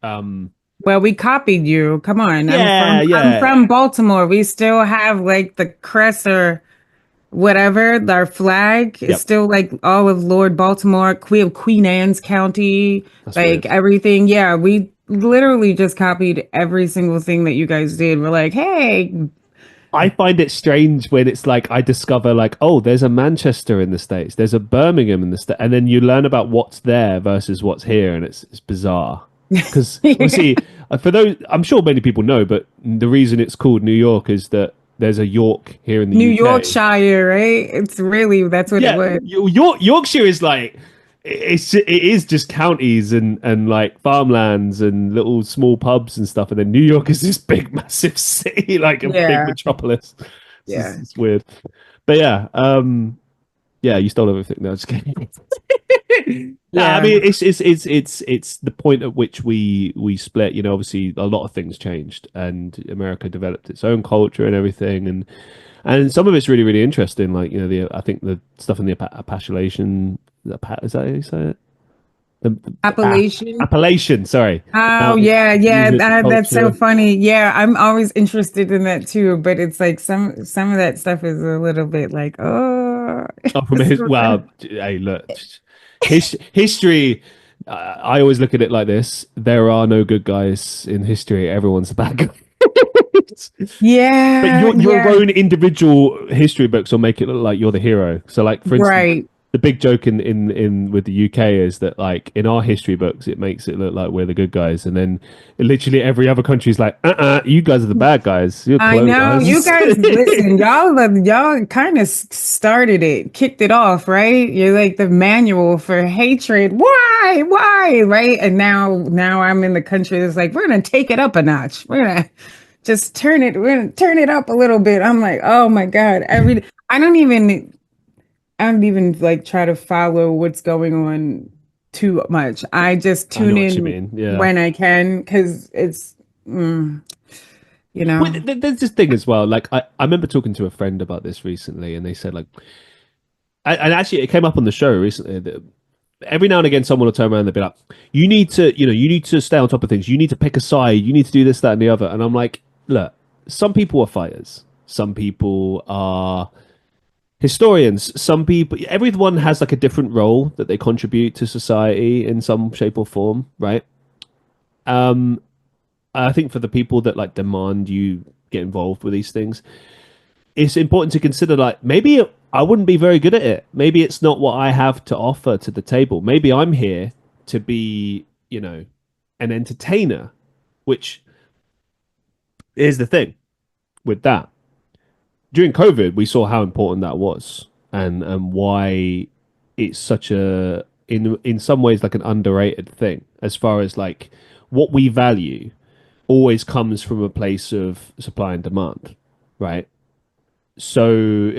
um, Well, we copied you. Come on. yeah, I'm yeah, from Baltimore. We still have like the crest or whatever. Our flag is yep. still like all of Lord Baltimore. We have Queen Anne's County, That's like weird. everything. Yeah, we literally just copied every single thing that you guys did. We're like, hey, I find it strange when it's like I discover like, oh, there's a Manchester in the States, there's a Birmingham in the States, and then you learn about what's there versus what's here, and it's bizarre. Because obviously, for those, I'm sure many people know, but the reason it's called New York is that there's a York here in the New UK. Yorkshire, right? It's really that's what it Yeah, was. Yorkshire is like it is just counties and like farmlands and little small pubs and stuff, and then New York is this big massive city, like a big Yeah, metropolis. yeah, It's weird, but yeah, yeah, you stole everything. No, just kidding. I yeah. mean, it's the point at which we split. You know, obviously a lot of things changed, and America developed its own culture and everything, and some of it's really really interesting. Like you know, I think the stuff in the Appalachian, is that how you say it? The Appalachian. Appellation, sorry, Oh yeah, yeah. music That's so culture. funny. Yeah, I'm always interested in that too. But it's like some of that stuff is a little bit like, oh, Oh, from it's his well, hey, look, history. I always look at it like this: there are no good guys in history. Everyone's a bad guy. But yeah, your yeah, own individual history books will make it look like you're the hero. So, like for instance, right. the big joke in with the UK is that like in our history books, it makes it look like we're the good guys, and then literally every other country is like, you guys are the bad guys. You're I know you colonizers. guys. Listen, y'all kind of started it, kicked it off, right? You're like the manual for hatred. Why, right? And now I'm in the country that's like, we're gonna take it up a notch. We're gonna just turn it. We're gonna turn it up a little bit. I'm like, oh my God. I don't even like try to follow what's going on too much. I just I know tune what you in mean. Yeah. when I can because it's, you Well, know. there's this thing as well. Like I remember talking to a friend about this recently, and they said like, and actually it came up on the show recently that every now and again someone will turn around and they'll be like, you need to stay on top of things. You need to pick a side. You need to do this, that, and the other. And I'm like, look, some people are fighters. Some people are historians. Some people, everyone has like a different role that they contribute to society in some shape or form, right? Um, I think for the people that like demand you get involved with these things, it's important to consider like maybe I wouldn't be very good at it. Maybe it's not what I have to offer to the table. Maybe I'm here to be, an entertainer, which is the thing with that. During COVID, we saw how important that was and why it's such a in some ways like an underrated thing as far as like what we value always comes from a place of supply and demand, right? So,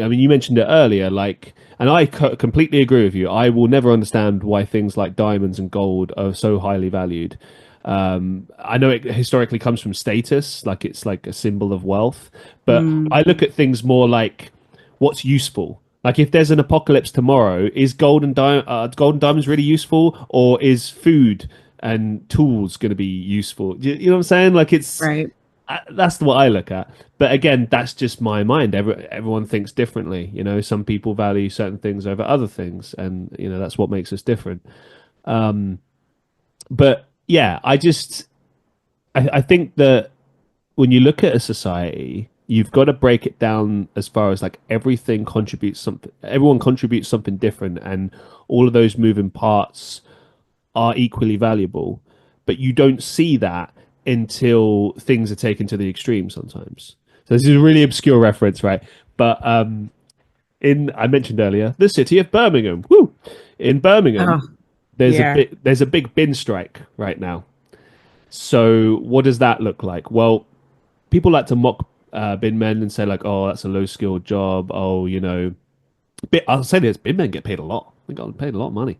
I mean, you mentioned it earlier, like, and I completely agree with you. I will never understand why things like diamonds and gold are so highly valued. I know it historically comes from status, like it's like a symbol of wealth, but I look at things more like what's useful. Like, if there's an apocalypse tomorrow, is gold and diamonds really useful, or is food and tools going to be useful? You know what I'm saying? Like, Right. that's what I look at. But again, that's just my mind. Everyone thinks differently. Some people value certain things over other things, and that's what makes us different. But yeah, I think that when you look at a society, you've got to break it down as far as like everything contributes something. Everyone contributes something different, and all of those moving parts are equally valuable, but you don't see that until things are taken to the extreme sometimes. So this is a really obscure reference, right? But in I mentioned earlier the city of Birmingham. Woo! In Oh, Birmingham, yeah. there's a big bin strike right now. So what does that look like? Well, people like to mock bin men and say like, "Oh, that's a low skilled job." Oh, I'll say this: bin men get paid a lot. They got paid a lot of money.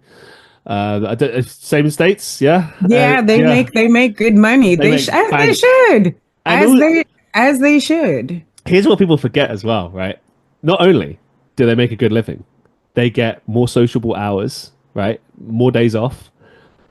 Same in states, yeah, Yeah, they yeah. make good money. They make As they bank, should. and all. As they should. Here's what people forget as well, right? Not only do they make a good living, they get more sociable hours, right? More days off.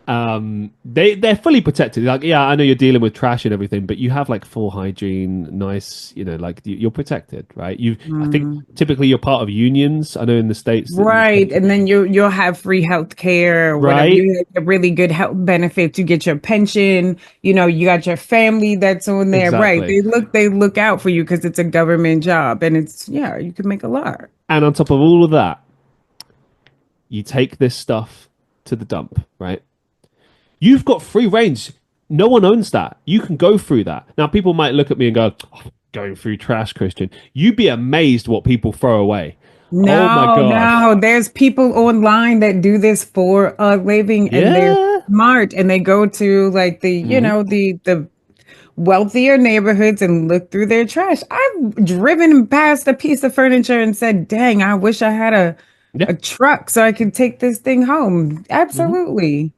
They're fully protected. Like, yeah, I know you're dealing with trash and everything, but you have like full hygiene, nice, like you're protected, right? I think Mm. typically you're part of unions. I know in the States that you Right. tend to And then be, you'll have free health care or whatever. right? You get really good health benefits. You get your pension, you got your family that's on there. Right. Exactly. They look out for you because it's a government job and it's yeah, you can make a lot. And on top of all of that, you take this stuff to the dump, right? You've got free range. No one owns that. You can go through that. Now, people might look at me and go, oh, going through trash, Christian. You'd be amazed what people throw away. Oh my No, gosh. no. There's people online that do this for a living and they're Yeah. smart and they go to like Mhm. the wealthier neighborhoods and look through their trash. I've driven past a piece of furniture and said, "Dang, I wish I had Yeah. a truck so I could take this thing home." Mhm. Absolutely.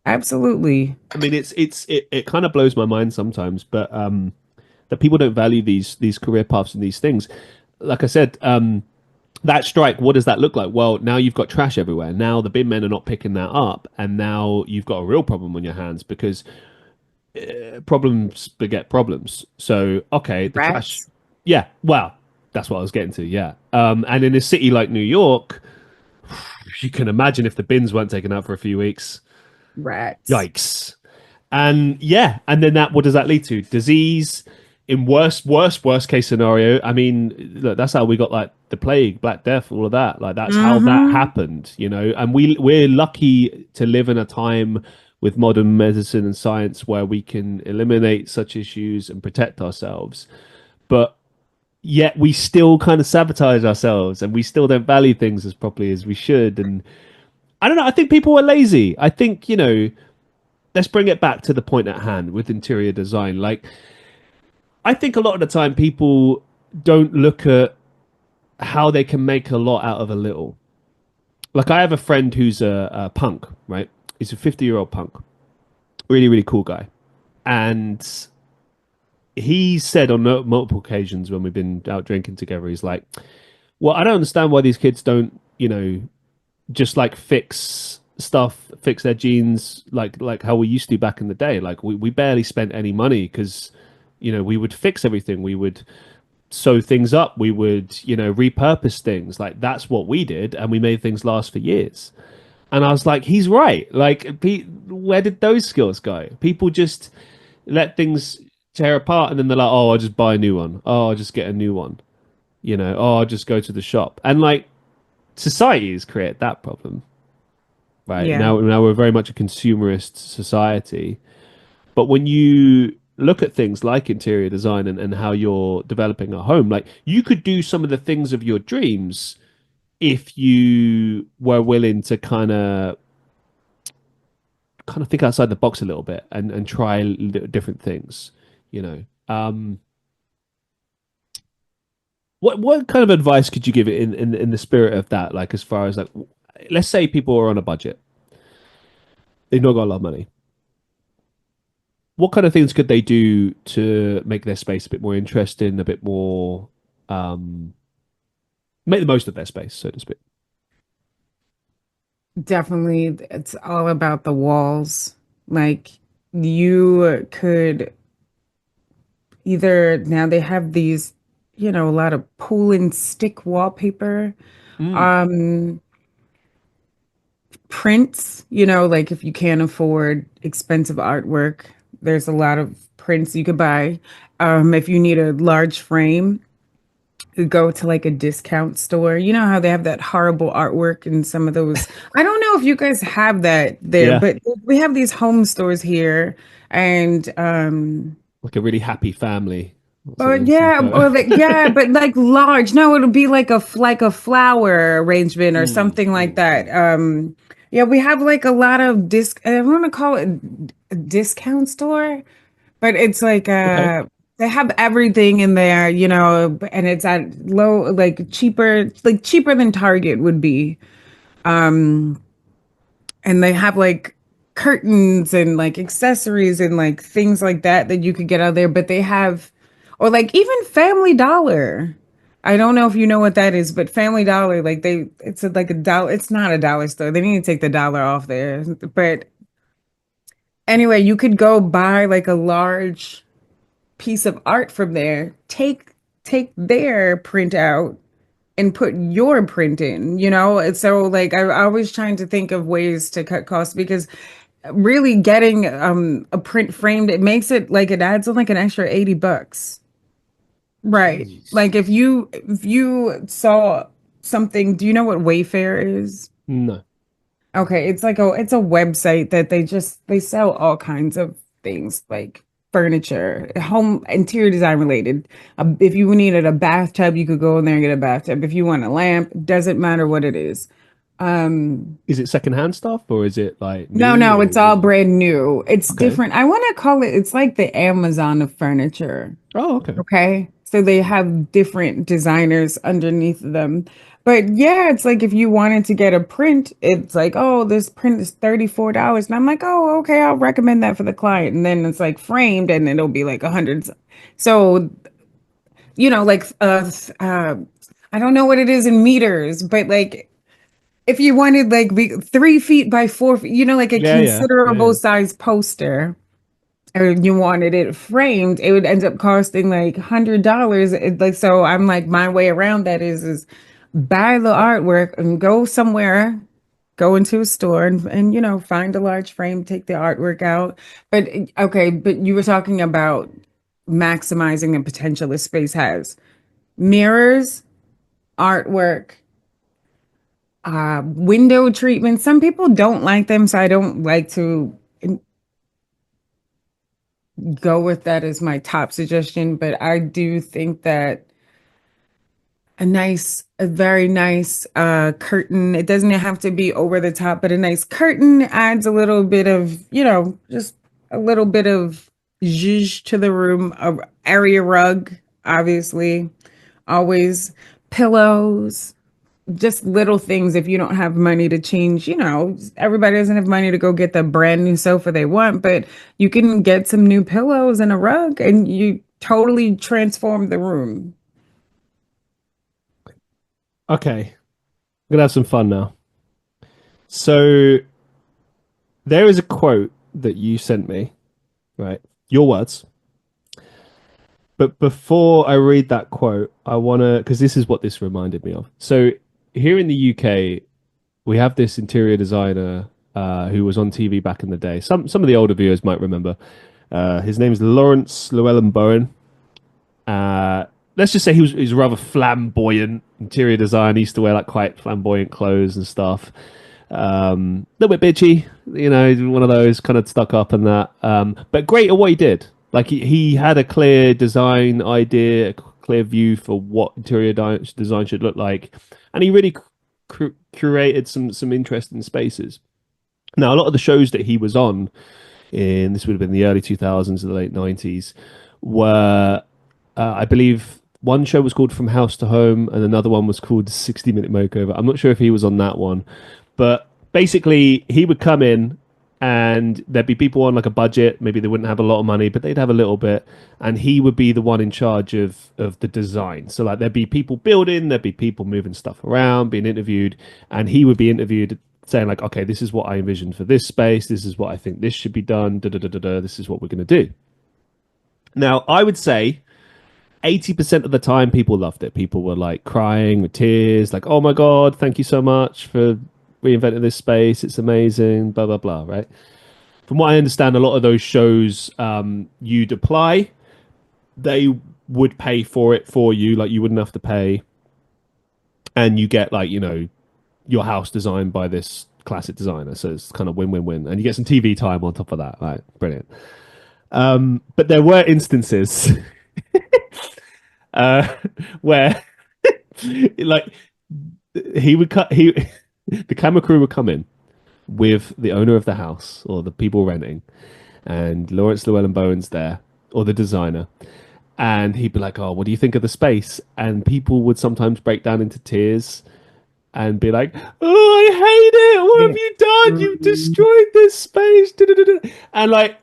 Absolutely. I mean, it kind of blows my mind sometimes, but that people don't value these career paths and these things. Like I said, that strike, what does that look like? Well, now you've got trash everywhere. Now the bin men are not picking that up, and now you've got a real problem on your hands because problems beget problems. So, okay, the trash, Rats. yeah, well, that's what I was getting to, yeah. And in a city like New York, you can imagine if the bins weren't taken out for a few weeks. Rats. Yikes. And yeah, and then what does that lead to? Disease. In worst case scenario, I mean, look, that's how we got like the plague, Black Death, all of that. Like that's how that Mm-hmm. happened. And we're lucky to live in a time with modern medicine and science where we can eliminate such issues and protect ourselves. But yet we still kind of sabotage ourselves and we still don't value things as properly as we should. And I don't know, I think people are lazy. I think, let's bring it back to the point at hand with interior design. Like, I think a lot of the time people don't look at how they can make a lot out of a little. Like, I have a friend who's a punk, right? He's a 50-year-old punk, really, really cool guy. And he said on multiple occasions when we've been out drinking together, he's like, well, I don't understand why these kids don't, just like fix stuff, fix their jeans like how we used to back in the day. Like we barely spent any money because we would fix everything. We would sew things up. We would repurpose things. Like that's what we did, and we made things last for years. And I was like, he's right. Like, where did those skills go? People just let things tear apart, and then they're like, oh, I'll just buy a new one. Oh, I'll just get a new one. Oh, I'll just go to the shop. And like society has created that problem, right? Yeah. Now we're very much a consumerist society. But when you look at things like interior design and how you're developing a home, like you could do some of the things of your dreams if you were willing to kind of think outside the box a little bit and try different things, you know. What kind of advice could you give it in the spirit of that? Like as far as like, let's say people are on a budget, they've not got a lot of money. What kind of things could they do to make their space a bit more interesting, a bit more um, make the most of their space, so to speak? Definitely, it's all about the walls. Like you could either now they have these, a lot of pull and stick wallpaper, Mm, um, prints, like if you can't afford expensive artwork, there's a lot of prints you could buy. If you need a large frame, you go to like a discount store. You know how they have that horrible artwork in some of those. I don't know if you guys have that there, yeah, but we have these home stores here. And like a really happy family or or something. Some yeah, photo. or like yeah, but like large. No, it'll be like like a flower arrangement or something like Mm. that. Yeah, we have like a lot of I want to call it a discount store, but it's like Okay. they have everything in there, and it's at low, like cheaper than Target would be. And they have like curtains and like accessories and like things like that you could get out there, but they have or like even Family Dollar. I don't know if you know what that is, but Family Dollar, like like a dollar, it's not a dollar store. They need to take the dollar off there. But Anyway, you could go buy like a large piece of art from there, take their printout and put your print in, you know? And so like I was trying to think of ways to cut costs because really getting a print framed, it makes it like it adds on like an extra $80. Right. Jeez. Like if you saw something, do you know what Wayfair is? No. Okay, it's a website that they sell all kinds of things like furniture, home interior design related. If you needed a bathtub, you could go in there and get a bathtub. If you want a lamp, doesn't matter what it is. Um, Is it secondhand stuff or is it like no, new no, or it's all was it? brand new. It's Okay. different. I want to call it, it's like the Amazon of furniture. Oh, okay. Okay. So they have different designers underneath them. But yeah, it's like if you wanted to get a print, it's like, oh, this print is $34. And I'm like, oh, okay, I'll recommend that for the client. And then it's like framed and it'll be like 100. So, like I don't know what it is in meters, but like if you wanted like 3 feet by 4 feet, like a Yeah, yeah, yeah, considerable yeah. size poster or you wanted it framed, it would end up costing like $100. Like so, I'm like my way around that is buy the artwork and go somewhere, go into a store and find a large frame, take the artwork out. But okay, but you were talking about maximizing the potential this space has. Mirrors, artwork, window treatment. Some people don't like them, so I don't like to go with that as my top suggestion, but I do think that a very nice curtain, it doesn't have to be over the top, but a nice curtain adds a little bit of, just a little bit of zhuzh to the room. A area rug, obviously, always pillows, just little things if you don't have money to change, everybody doesn't have money to go get the brand new sofa they want, but you can get some new pillows and a rug and you totally transform the room. Okay. I'm gonna have some fun now. So there is a quote that you sent me, right? Your words. But before I read that quote, I wanna because this is what this reminded me of. So here in the UK, we have this interior designer who was on TV back in the day. Some of the older viewers might remember. His name is Lawrence Llewellyn Bowen. Let's just say he's a rather flamboyant interior designer. He used to wear like quite flamboyant clothes and stuff. A little bit bitchy, one of those kind of stuck up and that. But great at what he did. Like he had a clear design idea, a clear view for what design should look like, and he really curated some interesting spaces. Now, a lot of the shows that he was on in this would have been the early 2000s, the late 90s, were I believe one show was called From House to Home, and another one was called 60-Minute Makeover. I'm not sure if he was on that one, but basically he would come in and there'd be people on like a budget. Maybe they wouldn't have a lot of money, but they'd have a little bit, and he would be the one in charge of the design. So like there'd be people building, there'd be people moving stuff around, being interviewed, and he would be interviewed saying like, okay, this is what I envisioned for this space. This is what I think this should be done. Da da da da da. This is what we're going to do. Now, I would say 80% of the time people loved it. People were like crying with tears, like, oh my God, thank you so much for reinventing this space. It's amazing, blah, blah, blah, right? From what I understand, a lot of those shows you'd apply, they would pay for it for you. Like you wouldn't have to pay. And you get like, your house designed by this classic designer. So it's kind of win win win. And you get some TV time on top of that. Right. Brilliant. But there were instances uh, where like he would cut he the camera crew would come in with the owner of the house or the people renting and Lawrence Llewellyn Bowen's there or the designer and he'd be like, oh, what do you think of the space? And people would sometimes break down into tears and be like, oh, I hate it, what Yeah. have you done? You've destroyed this space. And like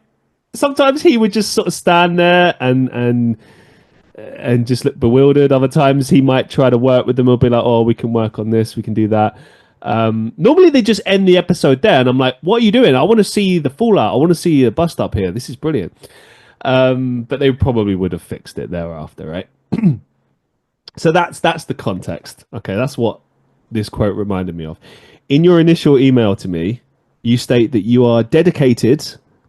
sometimes he would just sort of stand there and just look bewildered. Other times he might try to work with them or be like, oh, we can work on this, we can do that. Normally they just end the episode there, and I'm like, "What are you doing? I want to see the fallout. I want to see the bust up here. This is brilliant." But they probably would have fixed it thereafter, right? So that's the context. Okay, that's what this quote reminded me of. In your initial email to me, you state that you are dedicated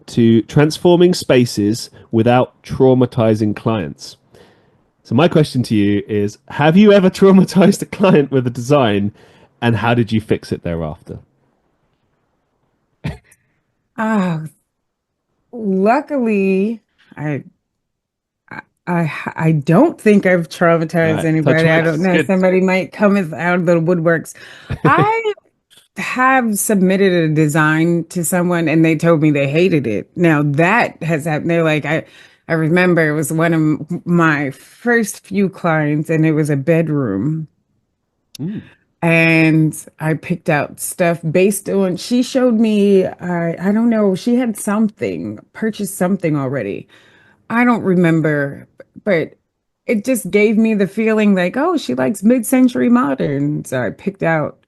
to transforming spaces without traumatizing clients. So my question to you is, have you ever traumatized a client with a design, and how did you fix it thereafter? Ah, luckily, I I don't think I've All traumatized right, touch anybody. I wood. don't It's know. good. Somebody might come out of the woodworks. I have submitted a design to someone and they told me they hated it. Now that has happened. They're like, I remember it was one of my first few clients and it was a bedroom. Mm, And I picked out stuff based on, she showed me, I don't know, she had something, purchased something already. I don't remember, but it just gave me the feeling like, oh, she likes mid-century modern. So I picked out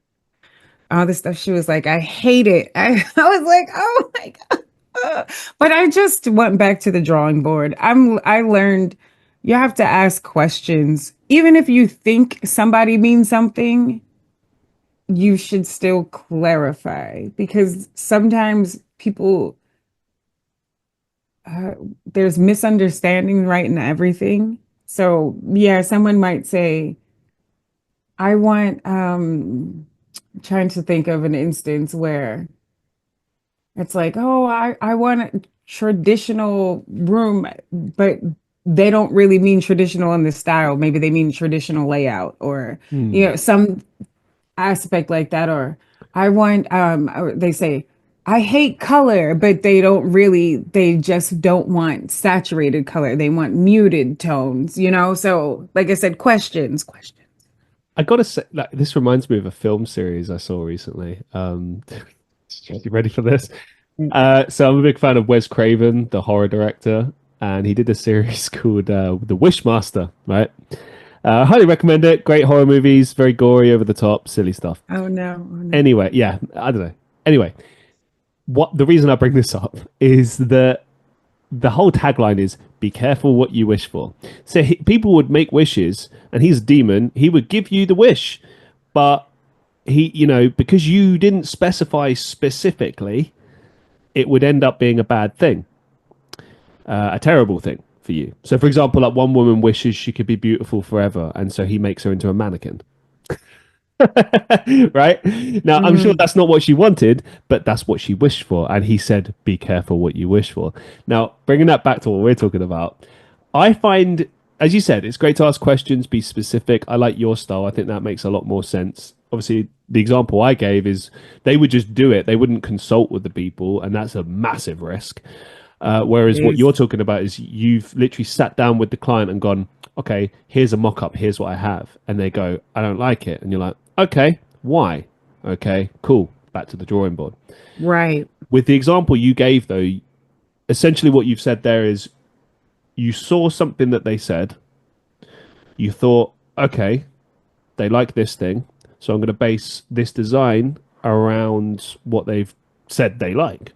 all the stuff. She was like, I hate it. I was like, oh my God. But I just went back to the drawing board. I learned you have to ask questions. Even if you think somebody means something, you should still clarify because sometimes people uh, there's misunderstanding right in everything. So yeah, someone might say, I want trying to think of an instance where it's like, oh, I want a traditional room, but they don't really mean traditional in the style. Maybe they mean traditional layout or, mm. some aspect like that. Or I want, or they say, I hate color, but they just don't want saturated color. They want muted tones, So, like I said, questions. I gotta say, like, this reminds me of a film series I saw recently. You ready for this? So I'm a big fan of Wes Craven, the horror director, and he did a series called The Wishmaster, right? Highly recommend it. Great horror movies, very gory, over the top, silly stuff. Oh no, oh no. Anyway, yeah, I don't know. Anyway, what the reason I bring this up is that the whole tagline is "Be careful what you wish for." So people would make wishes, and he's a demon. He would give you the wish, but because you didn't specify specifically, it would end up being a bad thing, a terrible thing for you. So, for example, like one woman wishes she could be beautiful forever, and so he makes her into a mannequin. Right? Now, I'm sure Mm, that's not what she wanted, but that's what she wished for. And he said, "Be careful what you wish for." Now, bringing that back to what we're talking about, I find, as you said, it's great to ask questions, be specific. I like your style. I think that makes a lot more sense. Obviously, the example I gave is they would just do it, they wouldn't consult with the people, and that's a massive risk. it Whereas what is. you're talking about is you've literally sat down with the client and gone, okay, here's a mock up, here's what I have. And they go, I don't like it. And you're like, okay, why? Okay, cool. Back to the drawing board. Right. With the example you gave, though, essentially what you've said there is you saw something that they said, you thought, okay, they like this thing. So I'm going to base this design around what they've said they like.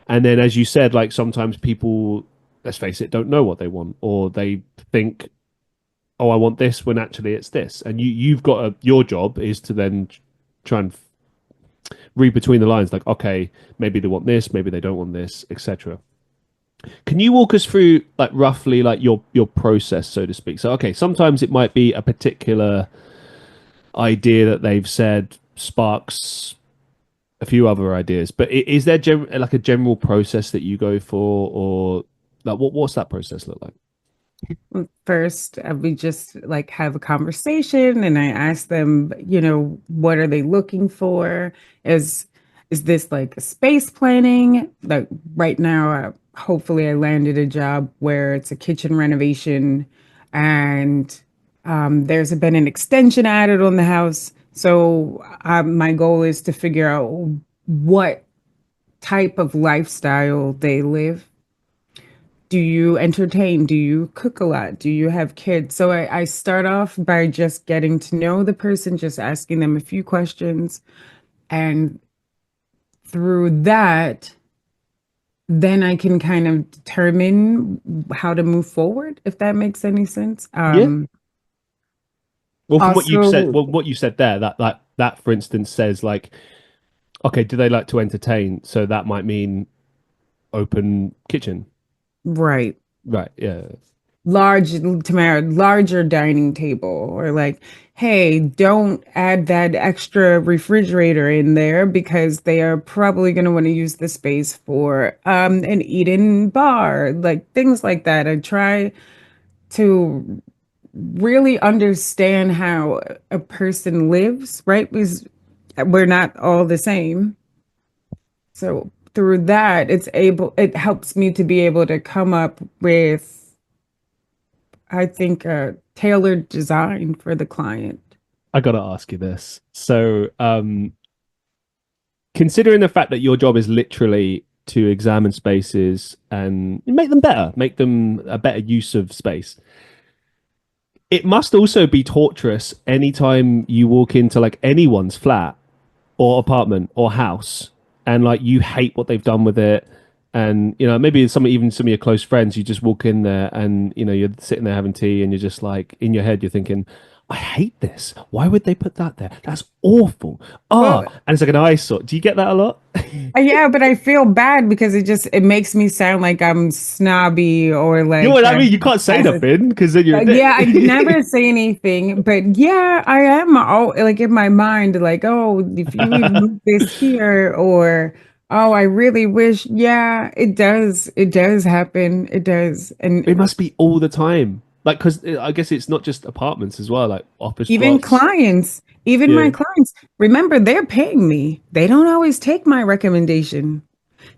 And then, as you said, like sometimes people, let's face it, don't know what they want, or they think, "Oh, I want this," when actually it's this. And you've got your job is to then try and read between the lines, like, okay, maybe they want this, maybe they don't want this, etc. Can you walk us through, like, roughly, like your process, so to speak? So, okay, sometimes it might be a particular idea that they've said sparks a few other ideas. But is there like a general process that you go for, or like what's that process look like? First, we just like have a conversation and I ask them, what are they looking for? Is is this like space planning? Like right now, hopefully I landed a job where it's a kitchen renovation and there's been an extension added on the house. So my goal is to figure out what type of lifestyle they live. Do you entertain? Do you cook a lot? Do you have kids? So I start off by just getting to know the person, just asking them a few questions. And through that, then I can kind of determine how to move forward, if that makes any sense. Yeah. Well, from what you've said, Also, well, what you said there, that for instance says like, okay, do they like to entertain? So that might mean open kitchen. right. Right. Yeah. Tamara, larger dining table, or like, hey, don't add that extra refrigerator in there because they are probably going to want to use the space for an eat-in bar, like things like that. I try to really understand how a person lives, right? Because we're not all the same. So through that, it helps me to be able to come up with, I think, a tailored design for the client. I gotta ask you this. So, considering the fact that your job is literally to examine spaces and make them better, make them a better use of space, it must also be torturous anytime you walk into like anyone's flat or apartment or house and like you hate what they've done with it. And maybe some of your close friends, you just walk in there and you're sitting there having tea and you're just like in your head you're thinking, I hate this. Why would they put that there? That's awful. Well, And it's like an eyesore. Do you get that a lot? yeah, but I feel bad because it makes me sound like I'm snobby or You know like what I mean? You can't say as a nothing because then you're a yeah, I dick. never say anything, but yeah, I am all like in my mind, like, oh, if you need to move this here, or oh, I really wish, yeah, it does happen, it does, and It must be all the time. Like, because I guess it's not just apartments as well, like office even blocks. clients, even my Yeah. clients, remember they're paying me. They don't always take my recommendation.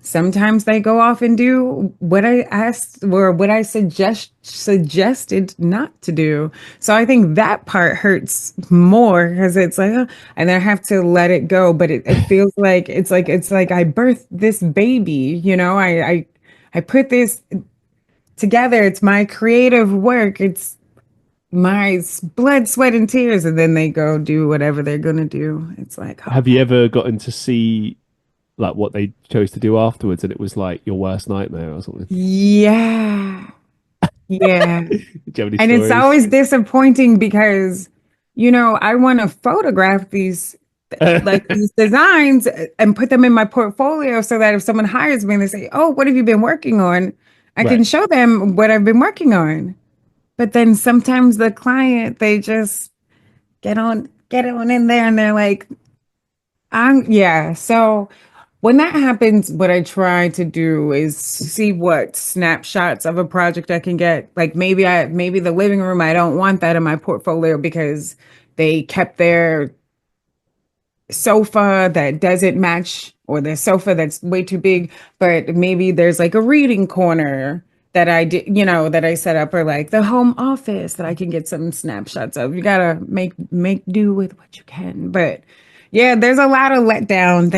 Sometimes they go off and do what I asked or what I suggested not to do. So I think that part hurts more because it's like, and I have to let it go. But it feels like it's like I birthed this baby, I put this together. It's my creative work. It's my blood, sweat, and tears, and then they go do whatever they're gonna do. It's like, oh Have you ever gotten to see like what they chose to do afterwards and it was like your worst nightmare or something? yeah, yeah. Do you have any And it's stories? always disappointing because, I want to photograph these designs and put them in my portfolio so that if someone hires me and they say, "Oh, what have you been working on?" I can Right. show them what I've been working on. But then sometimes the client, they just get on in there and they're like, yeah. So when that happens, what I try to do is see what snapshots of a project I can get. Like maybe the living room, I don't want that in my portfolio because they kept their sofa that doesn't match or the sofa that's way too big, but maybe there's like a reading corner that I did, that I set up, or like the home office that I can get some snapshots of. You gotta make do with what you can. But yeah, there's a lot of letdown.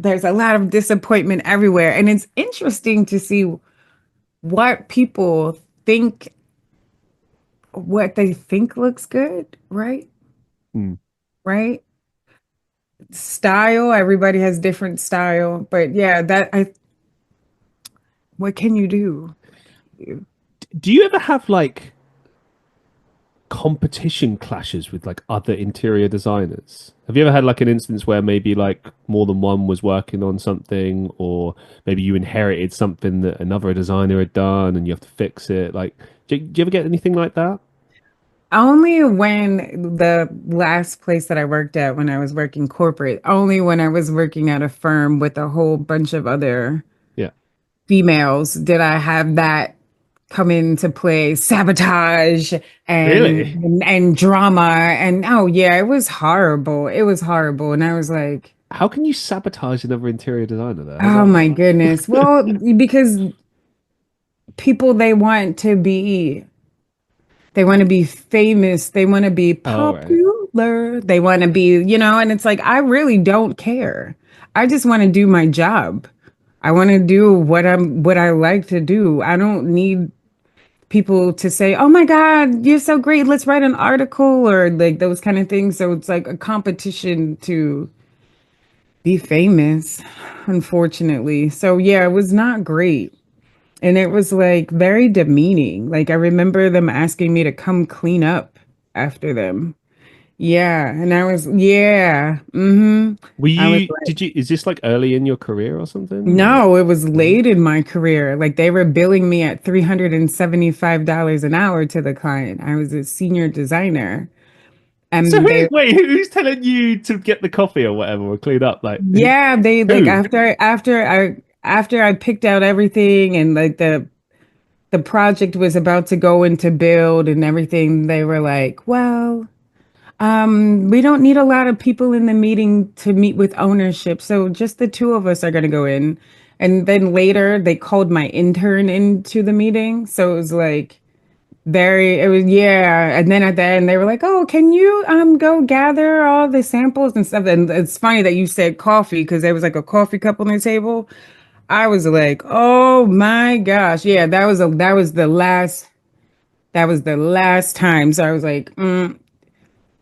There's a lot of disappointment everywhere. And it's interesting to see what people think, what they think looks good, right? Mm. Right? Style, everybody has different style. But yeah, what can you do? What can you do? Do you ever have like competition clashes with like other interior designers? Have you ever had like an instance where maybe like more than one was working on something, or maybe you inherited something that another designer had done and you have to fix it? Like, do you ever get anything like that? Only when the last place that I worked at, when I was working corporate, only when I was working at a firm with a whole bunch of other Yeah. females did I have that come into play, sabotage and Really? and drama. And oh yeah, it was horrible. It was horrible. And I was like, How can you sabotage another interior designer there? How does oh that my work? goodness. Well, because people, they want to be famous, they want to be Oh, right. popular, they want to be, and it's like I really don't care. I just want to do my job. I want to do what I like to do. I don't need people to say, "Oh my God, you're so great. Let's write an article," or like those kind of things. So it's like a competition to be famous, unfortunately. So yeah, it was not great. And it was like very demeaning. Like I remember them asking me to come clean up after them. Yeah. And I was, yeah. Were I was you? like, Did you? Is this like early in your career or something? Or no, it was no? late in my career. Like they were billing me at $375 an hour to the client. I was a senior designer. So And they, wait, who's telling you to get the coffee or whatever or clean up? Like yeah, they like who? after I picked out everything and like the project was about to go into build and everything, they were like, well, we don't need a lot of people in the meeting to meet with ownership. So just the two of us are going to go in. And then later they called my intern into the meeting. So it was like it was, yeah. And then at the end they were like, oh, can you go gather all the samples and stuff? And it's funny that you said coffee because there was like a coffee cup on the table. I was like, oh my gosh. Yeah, that was the last time. So I was like,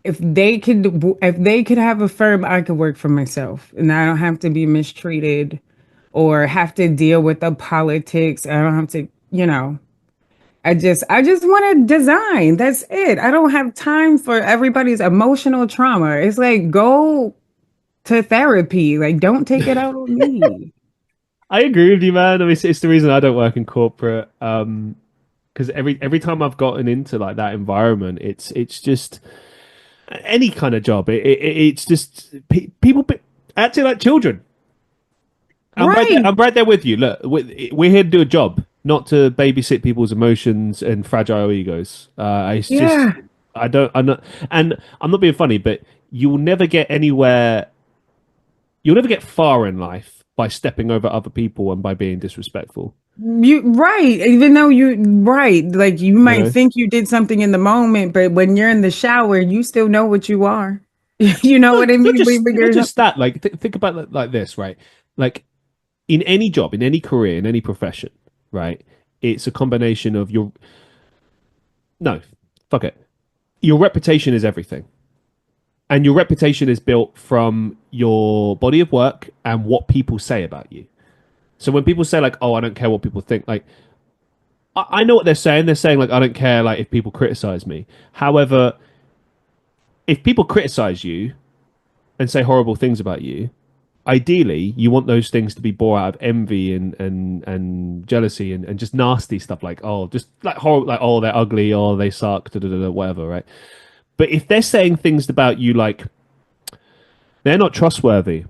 if they could have a firm, I could work for myself and I don't have to be mistreated or have to deal with the politics. I don't have to, I just want to design. That's it. I don't have time for everybody's emotional trauma. It's like go to therapy. Like don't take it out on me. I agree with you, man. I mean, it's the reason I don't work in corporate. Because every time I've gotten into like that environment, it's just any kind of job. It's just people acting like children. I'm right there. Right. I'm right there with you. Look, we're here to do a job, not to babysit people's emotions and fragile egos. It's just Yeah. I don't. I'm not, and I'm not being funny, but you will never get anywhere. You'll never get far in life by stepping over other people and by being disrespectful. You right, even though you right, like you You might know, think you did something in the moment, but when you're in the shower, you still know what you are. You know what I mean? When not you're just that. Like think about it like this, right? Like in any job, in any career, in any profession, right? It's a combination of your no, fuck it. Your reputation is everything. And your reputation is built from your body of work and what people say about you. So when people say like, "Oh, I don't care what people think," like I know what they're saying. They're saying like, "I don't care like if people criticize me." However, if people criticize you and say horrible things about you, ideally you want those things to be born out of envy and jealousy and just nasty stuff like just like horrible like they're ugly or they suck whatever, right? But if they're saying things about you like they're not trustworthy,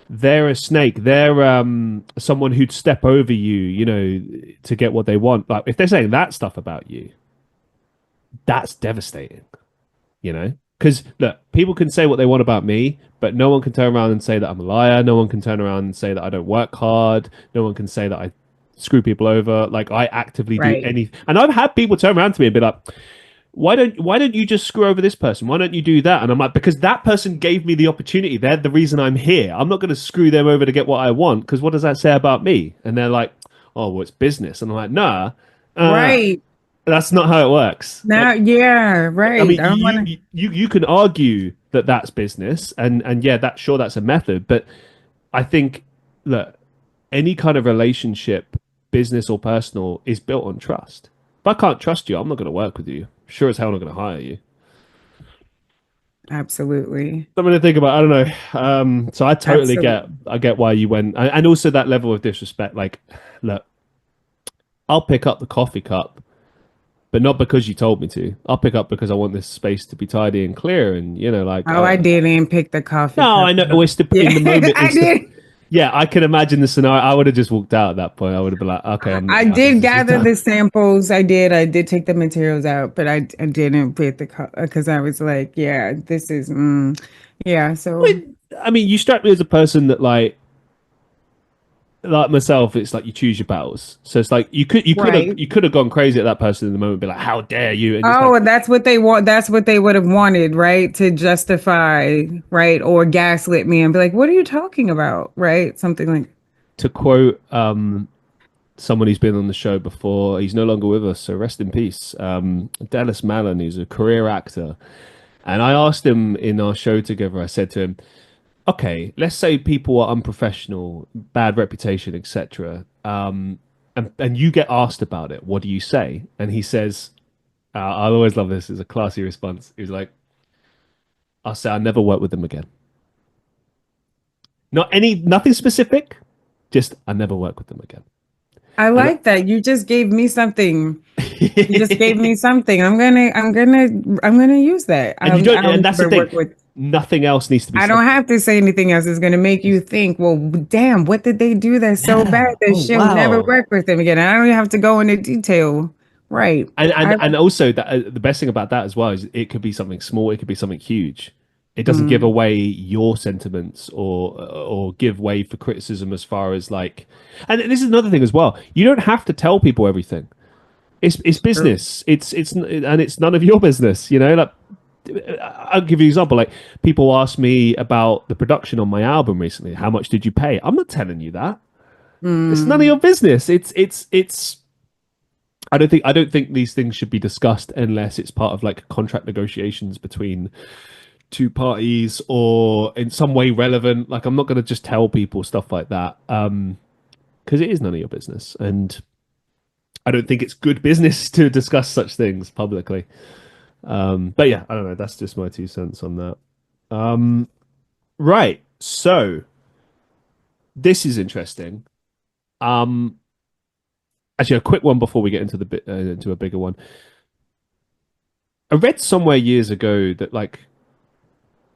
they're a snake, they're someone who'd step over you, to get what they want, like if they're saying that stuff about you, that's devastating, because look, people can say what they want about me, but no one can turn around and say that I'm a liar. No one can turn around and say that I don't work hard. No one can say that I screw people over. Like I actively do right, any, and I've had people turn around to me and be like, why don't you just screw over this person? Why don't you do that? And I'm like, because that person gave me the opportunity. They're the reason I'm here. I'm not going to screw them over to get what I want. Because what does that say about me? And they're like, oh, well, it's business. And I'm like, nah, uh, right. that's not how it works. Now, Like, yeah, I right. mean, I don't want to. you can argue that that's business, and yeah, that's a method. But I think that any kind of relationship, business or personal, is built on trust. If I can't trust you, I'm not going to work with you. Sure as hell, I'm not going to hire you. Absolutely, Something to think about. I don't know. So I totally get, absolutely. I get why you went, and also that level of disrespect. Like, look, I'll pick up the coffee cup, but not because you told me to. I'll pick up because I want this space to be tidy and clear, and like, Oh, I didn't pick the coffee no, cup I know. up. It's Yeah, in the moment. I It's the, did. yeah. I can imagine the scenario. I would have just walked out at that point. I would have been like, okay, I'm. I This, did this is gather done. the samples. I did take the materials out, but I didn't put the because I was like, yeah, this is, yeah. So, I mean, you struck me as a person that like myself, it's like you choose your battles. So it's like right. you could have gone crazy at that person in the moment, and be like, "How dare you?" And it's like, Oh, and that's what they want. That's what they would have wanted, right? To justify, right? Or gaslit me and be like, what are you talking about? Right? Something like, to quote someone who's been on the show before, he's no longer with us, so rest in peace. Dallas Mallon, who's a career actor. And I asked him in our show together, I said to him, okay, let's say people are unprofessional, bad reputation, etc. And you get asked about it. What do you say? And he says, I always love this. It's a classy response. He was like, I'll say I'll never work with them again. Nothing specific, just I never work with them again. I And like that. You just gave me something. You just gave me something. I'm gonna use that. and you don't, I'll and that's the never thing. work with. Nothing else needs to be I said. don't have to say anything else. It's gonna make you think. Well, damn, what did they do that's so bad Yeah. that Oh she'll never wow. work with them again? I don't even have to go into detail. Right. And also that the best thing about that as well is it could be something small, it could be something huge. It doesn't give Mm, away your sentiments or give way for criticism as far as like. And this is another thing as well. You don't have to tell people everything. It's true. business. It's none of your business. You know, like I'll give you an example. Like people ask me about the production on my album recently. How much did you pay? I'm not telling you that. It's none of Mm, your business. It's I don't think these things should be discussed unless it's part of like contract negotiations between two parties or in some way relevant. Like I'm not going to just tell people stuff like that because it is none of your business, and I don't think it's good business to discuss such things publicly. But yeah, I don't know. That's just my 2 cents on that. Um, right. So this is interesting. Um, Actually, a quick one before we get into into a bigger one. I read somewhere years ago that like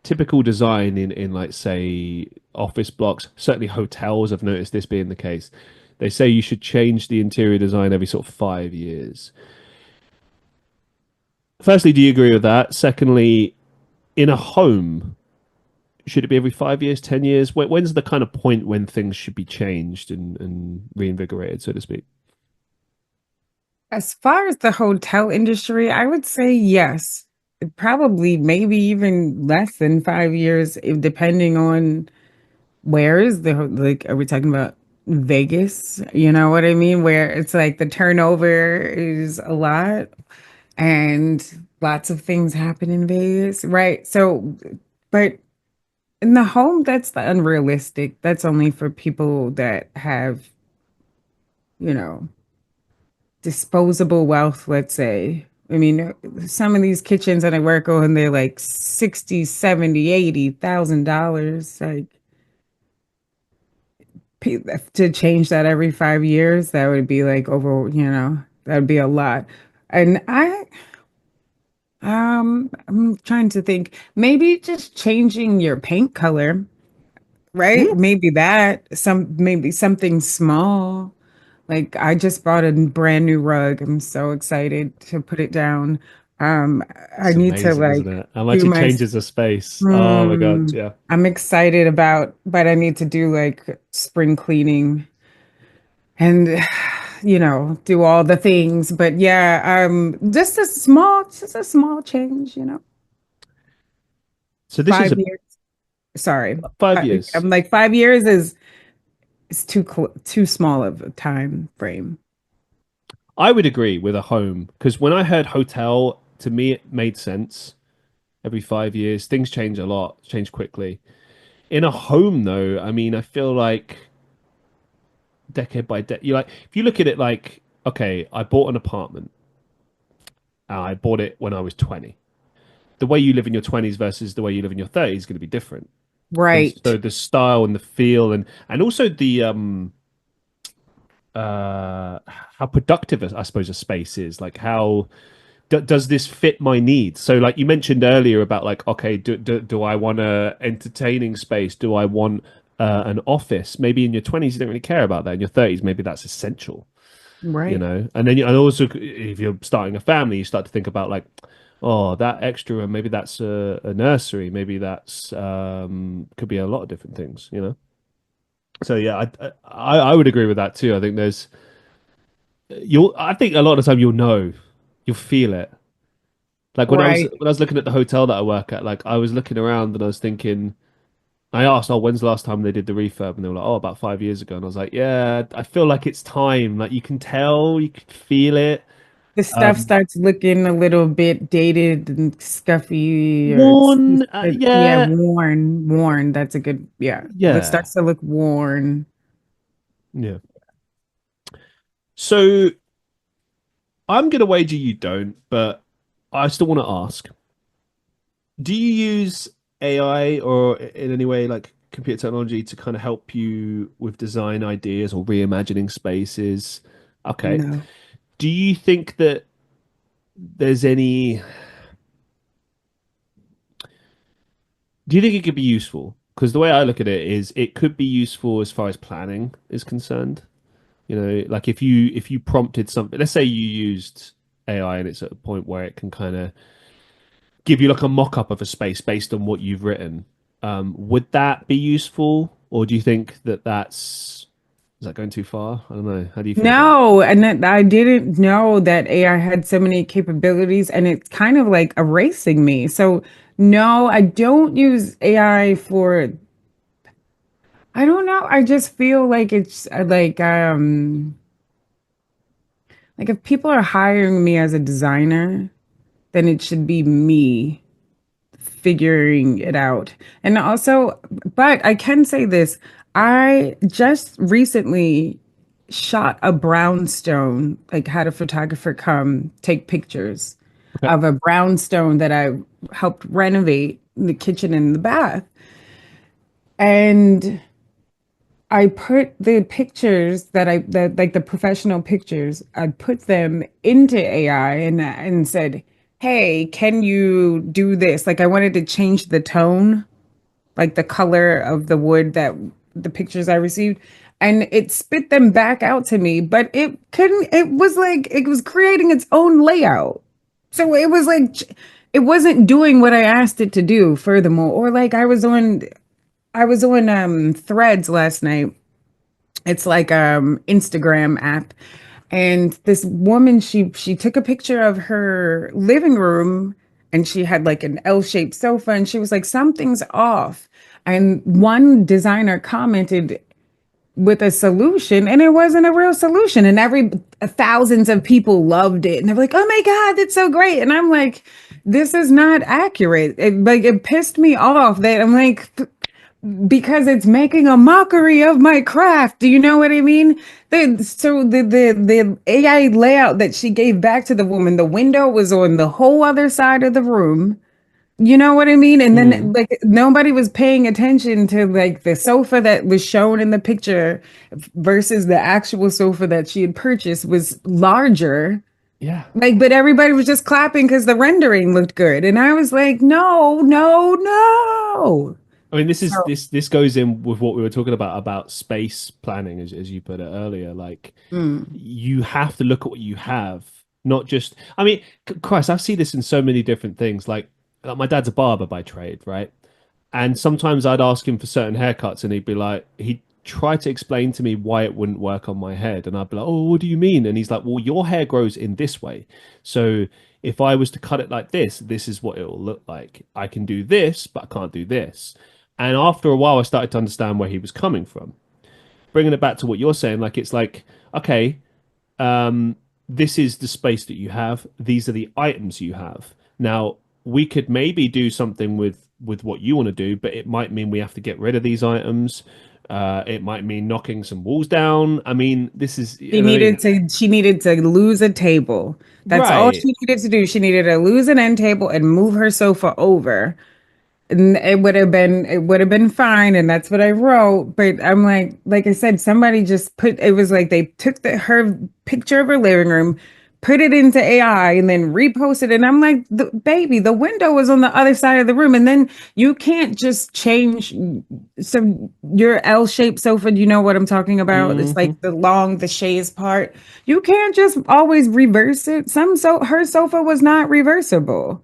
typical design in like say office blocks, certainly hotels, I've noticed this being the case. They say you should change the interior design every sort of 5 years. Firstly, do you agree with that? Secondly, in a home, should it be every 5 years, 10 years? When's the kind of point when things should be changed and reinvigorated, so to speak? as far as the hotel industry, I would say yes. Probably maybe even less than 5 years, depending on where is like, are we talking about Vegas? You know what I mean? Where it's like the turnover is a lot and lots of things happen in Vegas, right? So, but in the home, that's the unrealistic. That's only for people that have, you know, disposable wealth, let's say. I mean, some of these kitchens that I work on, they're like 60, 70, $80,000. Like to change that every 5 years, that would be like over, that would be a lot. And I'm trying to think, maybe just changing your paint color, right? Hmm? Maybe something small. Like I just bought a brand new rug. I'm so excited to put it down. Um, I It's need to amazing, isn't like it? How much do it my changes a space. Oh my God. hmm, Yeah. I'm excited about, but I need to do like spring cleaning and do all the things. But yeah, just a small change, So this is 5 years. Sorry. 5 years. I'm like 5 years is too small of a time frame. I would agree with a home because when I heard hotel, to me it made sense. Every 5 years, things change a lot, change quickly. In a home, though, I mean, I feel like decade by decade, you like if you look at it like, okay, I bought an apartment. I bought it when I was 20. The way you live in your 20s versus the way you live in your 30s is going to be different. And so Right. the style and the feel and also the how productive I suppose a space is, like how does this fit my needs? So like you mentioned earlier about like, okay, do I want a entertaining space? Do I want an office? Maybe in your 20s you don't really care about that. In your 30s maybe that's essential, Right. and then and also if you're starting a family you start to think about like, oh, that extra room, maybe that's a nursery, maybe that's could be a lot of different things. So yeah, I would agree with that too. I think I think a lot of the time you'll feel it. Like when I was Right. when I was looking at the hotel that I work at, like I was looking around and I was thinking, I asked, "Oh, when's the last time they did the refurb?" And they were like, "Oh, about 5 years ago." And I was like, "Yeah, I feel like it's time. Like you can tell, you can feel it." The stuff Um, starts looking a little bit dated and scuffy, or One, yeah, yeah, worn. That's a good, yeah. It yeah, starts to look worn. yeah. So I'm gonna wager you don't, but I still want to ask: do you use AI or in any way like computer technology to kind of help you with design ideas or reimagining spaces? Okay. No. Do you think that there's any? Do you think it could be useful? Because the way I look at it is, it could be useful as far as planning is concerned. Like if you prompted something, let's say you used AI and it's at a point where it can kind of give you like a mock-up of a space based on what you've written. Would that be useful, or do you think that is that going too far? I don't know. How do you feel about it? No, and that I didn't know that AI had so many capabilities, and it's kind of like erasing me. So no, I don't use AI for, I don't know. I just feel like it's like if people are hiring me as a designer, then it should be me figuring it out. And also, but I can say this, I just recently shot a brownstone, like had a photographer come take pictures Okay. of a brownstone that I helped renovate in the kitchen and the bath. And I put the pictures that like the professional pictures, I put them into AI and said, "Hey, can you do this?" Like I wanted to change the tone, like the color of the wood that the pictures I received, and it spit them back out to me, but it couldn't, it was like it was creating its own layout. So it was like it wasn't doing what I asked it to do furthermore. Or like I was on Threads last night. It's like Instagram app. And this woman, she took a picture of her living room, and she had like an L-shaped sofa, and she was like, something's off. And one designer commented with a solution, and it wasn't a real solution. And thousands of people loved it. And they're like, oh my God, that's so great. And I'm like, this is not accurate. It pissed me off that I'm like, because it's making a mockery of my craft. Do you know what I mean? The AI layout that she gave back to the woman, the window was on the whole other side of the room. You know what I mean? And Mm, then like nobody was paying attention to like the sofa that was shown in the picture versus the actual sofa that she had purchased was larger. yeah. Like, but everybody was just clapping because the rendering looked good. And I was like, no, no, no. I mean, this is So, this goes in with what we were talking about space planning, as you put it earlier. Like, mm. you have to look at what you have, not just. I mean, Christ, I see this in so many different things. Like my dad's a barber by trade, right? And sometimes I'd ask him for certain haircuts, and he'd try to explain to me why it wouldn't work on my head. And I'd be like, oh, what do you mean? And he's like, well, your hair grows in this way. So if I was to cut it like this is what it will look like. I can do this, but I can't do this. And after a while, I started to understand where he was coming from. Bringing it back to what you're saying, like, it's like, okay, um, this is the space that you have. These are the items you have. Now, we could maybe do something with what you want to do, but it might mean we have to get rid of these items. It might mean knocking some walls down. I mean, this is, She you know, needed to she needed to lose a table. That's all right. she needed to do. She needed to lose an end table and move her sofa over. And it would have been fine, and that's what I wrote. But I'm like I said, somebody just put, it was like they took her picture of her living room, put it into AI, and then reposted it. And I'm like, baby, the window was on the other side of the room, and then you can't just change. So your L-shaped sofa, do you know what I'm talking about? It's like Hmm. the chaise part. You can't just always reverse it. Her sofa was not reversible.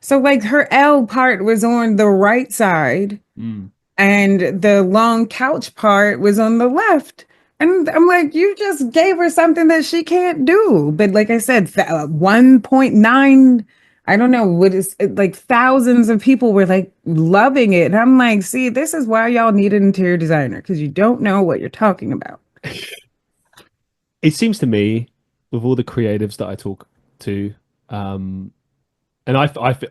So like her L part was on the right side, Mm. and the long couch part was on the left. And I'm like, you just gave her something that she can't do. But like I said, 1.9 I don't know what is it, like thousands of people were like loving it. And I'm like, see, this is why y'all need an interior designer because you don't know what you're talking about. It seems to me, with all the creatives that I talk to, um, and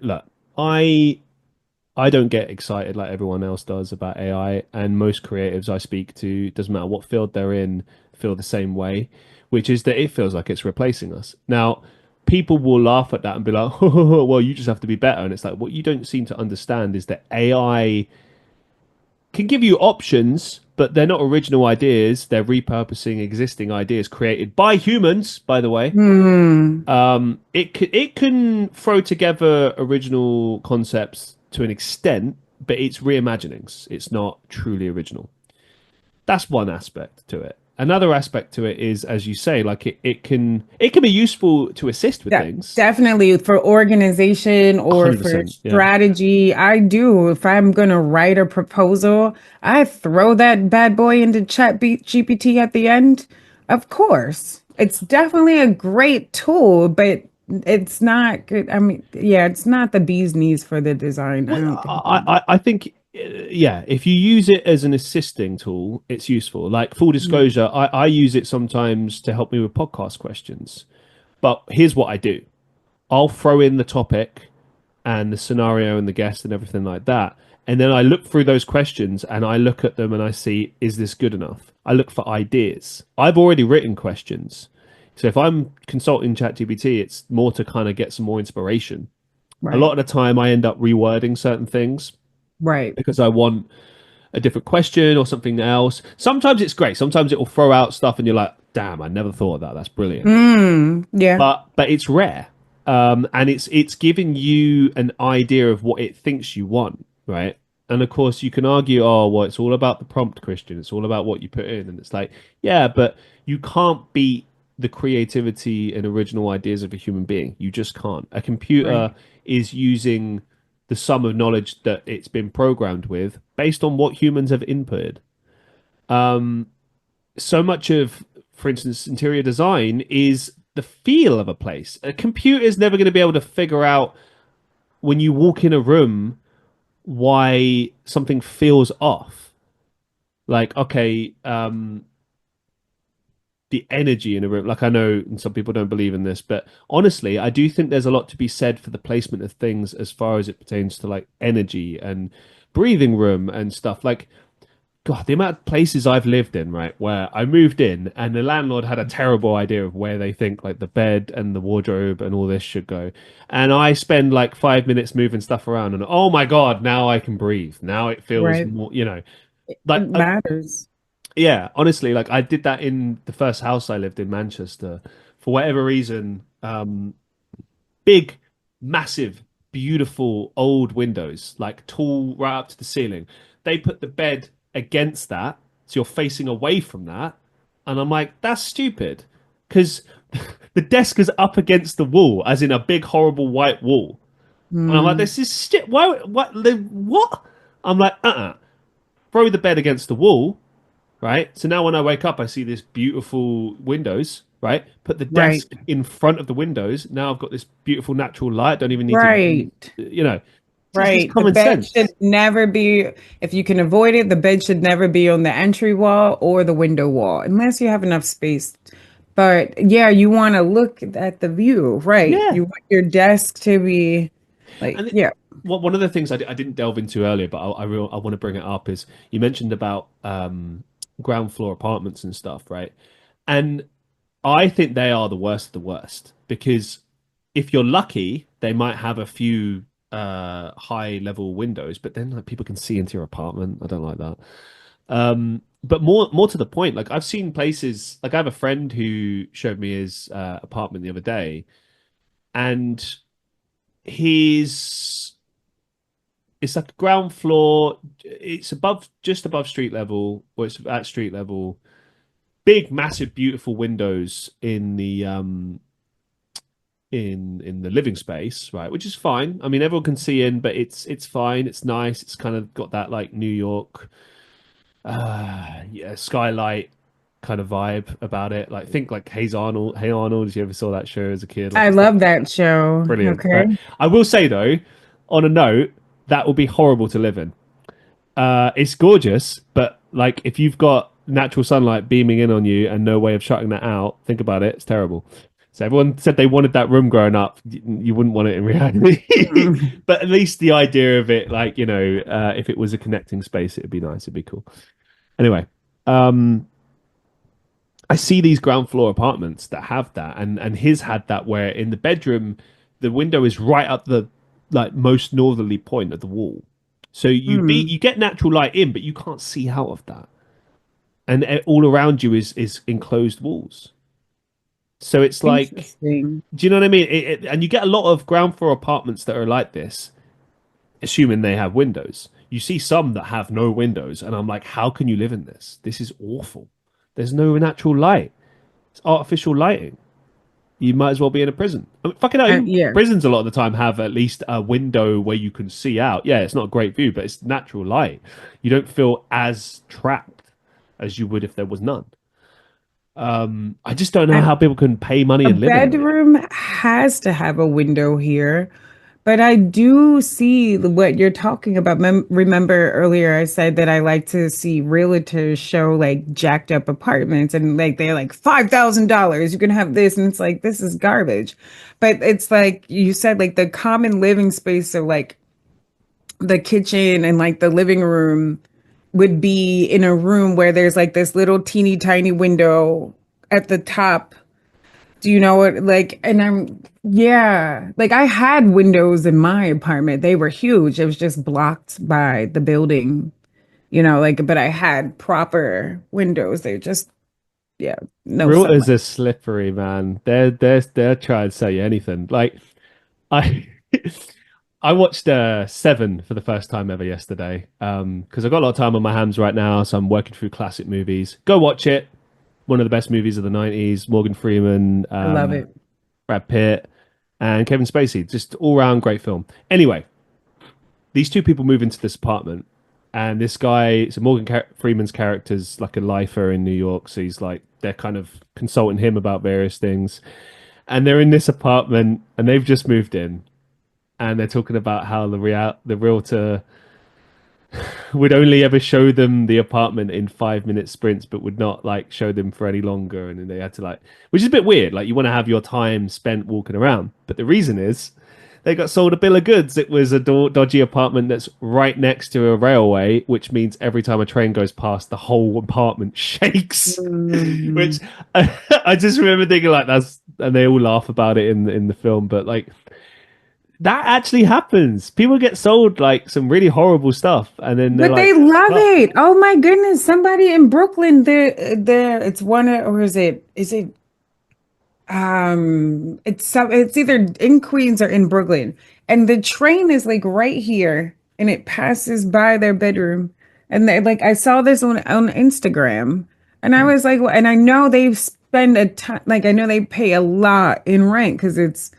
look, I I don't get excited like everyone else does about AI, and most creatives I speak to, doesn't matter what field they're in, feel the same way, which is that it feels like it's replacing us. Now, people will laugh at that and be like, well, you just have to be better. And it's like, what you don't seem to understand is that AI can give you options, but they're not original ideas. They're repurposing existing ideas created by humans, by the way. Hmm. It can throw together original concepts to an extent, but it's reimaginings. It's not truly original. That's one aspect to it. Another aspect to it is, as you say, like it can be useful to assist with things. Definitely for organization or for 100%. Yeah. strategy. I do. If I'm going to write a proposal, I throw that bad boy into GPT at the end. Of course. It's definitely a great tool, but it's not good. I mean, yeah, it's not the bee's knees for the design. I Well, don't think. I think, yeah, if you use it as an assisting tool, it's useful. Like full Mm. disclosure, I use it sometimes to help me with podcast questions. But here's what I do. I'll throw in the topic and the scenario and the guest and everything like that. And then I look through those questions and I look at them and I see, is this good enough? I look for ideas. I've already written questions. So if I'm consulting ChatGPT, it's more to kind of get some more inspiration. A lot Right. of the time, I end up rewording certain things Right. because I want a different question or something else. Sometimes it's great. Sometimes it will throw out stuff and you're like, damn, I never thought of that. That's brilliant. Yeah. But it's rare, and it's giving you an idea of what it thinks you want, right? And of course, you can argue, oh, well, it's all about the prompt, Christian. It's all about what you put in, and it's like, yeah, but you can't beat the creativity and original ideas of a human being. You just can't. A computer Right. is using the sum of knowledge that it's been programmed with based on what humans have inputted. So much of, for instance, interior design is the feel of a place. A computer is never going to be able to figure out when you walk in a room why something feels off. Like, okay, the energy in a room. Like, I know some people don't believe in this, but honestly, I do think there's a lot to be said for the placement of things as far as it pertains to like energy and breathing room and stuff. Like, God, the amount of places I've lived in, right, where I moved in and the landlord had a terrible idea of where they think like the bed and the wardrobe and all this should go. And I spend like 5 minutes moving stuff around and oh my God, now I can breathe. Now it feels Right. more, It like, matters. yeah, honestly, like I did that in the first house I lived in Manchester. For whatever reason, big, massive, beautiful old windows, like tall right up to the ceiling. They put the bed against that, so you're facing away from that. And I'm like, that's stupid. Because the desk is up against the wall, as in a big, horrible white wall. And I'm like, Hmm. this is why, what? I'm like, throw the bed against the wall, right? So now when I wake up, I see this beautiful windows, right? Put the Right. desk in front of the windows. Now I've got this beautiful natural light. Don't even need to use, Right. it's Right. The common bed should sense. never be, if you can avoid it, the bed should never be on the entry wall or the window wall, unless you have enough space. But yeah, you want to look at the view, right? Yeah. You want your desk to be like, And yeah, one of the things I didn't delve into earlier, but I want to bring it up is you mentioned about ground floor apartments and stuff, right? And I think they are the worst of the worst because if you're lucky, they might have a few high level windows, but then like people can see into your apartment. I don't like that. But more to the point, like I've seen places like I have a friend who showed me his apartment the other day, and he's it's like a ground floor. It's above just above street level, or it's at street level. Big, massive, beautiful windows in the in the living space, right? Which is fine. I mean, everyone can see in, but it's fine. It's nice. It's kind of got that like New York, yeah, skylight. kind of vibe about it. Like think like Hey Arnold, if you ever saw that show as a kid, like I it's that love that show. brilliant. Okay. But I will say though, on a note, that would be horrible to live in. It's gorgeous, but like if you've got natural sunlight beaming in on you and no way of shutting that out, think about it. It's terrible. So everyone said they wanted that room growing up. You wouldn't want it in reality, Mm-mm. but at least the idea of it, like if it was a connecting space, it'd be nice. It'd be cool. Anyway, um, I see these ground floor apartments that have that, and his had that where in the bedroom, the window is right up the like most northerly point of the wall, so you Mm. get natural light in, but you can't see out of that, and all around you is enclosed walls. So it's like, Interesting. do you know what I mean? And you get a lot of ground floor apartments that are like this, assuming they have windows. You see some that have no windows, and I'm like, how can you live in this? This is awful. There's no natural light. It's artificial lighting. You might as well be in a prison. I mean, fucking hell, even Yeah. prisons a lot of the time have at least a window where you can see out. Yeah, it's not a great view, but it's natural light. You don't feel as trapped as you would if there was none. I just don't know And how people can pay money a and live in it. bedroom has to have a window here. But I do see what you're talking about. Remember earlier I said that I like to see realtors show like jacked up apartments and like they're like $5,000. You can have this, and it's like this is garbage. But it's like you said, like the common living space of like the kitchen and like the living room would be in a room where there's like this little teeny tiny window at the top. Do you know what? Like, and yeah, like I had windows in my apartment. They were huge. It was just blocked by the building, like, but I had proper windows. They just, yeah, no Realtors sunlight. are slippery, man. They're trying to sell you anything. Like I I watched Seven for the first time ever yesterday. Because I've got a lot of time on my hands right now, so I'm working through classic movies. Go watch it. One of the best movies of the 90s. Morgan Freeman, I love it. Brad Pitt, and Kevin Spacey. Just all round great film. Anyway, these two people move into this apartment, and this guy, so Freeman's character's like a lifer in New York, so he's like they're kind of consulting him about various things, and they're in this apartment, and they've just moved in, and they're talking about how the realtor would only ever show them the apartment in 5 minute sprints, but would not like show them for any longer. And then they had to like, which is a bit weird. Like you want to have your time spent walking around, but the reason is they got sold a bill of goods. It was a dodgy apartment that's right next to a railway, which means every time a train goes past, the whole apartment shakes. Mm. Which I just remember thinking like that's, and they all laugh about it in the film, but like that actually happens. People get sold like some really horrible stuff, and then they're But like, they love "Fuck." it. Oh my goodness. Somebody in Brooklyn, it's or it's either in Queens or in Brooklyn. And the train is like right here and it passes by their bedroom. And they like I saw this on Instagram and I was like, well, and I know they spend a ton, like I know they pay a lot in rent because it's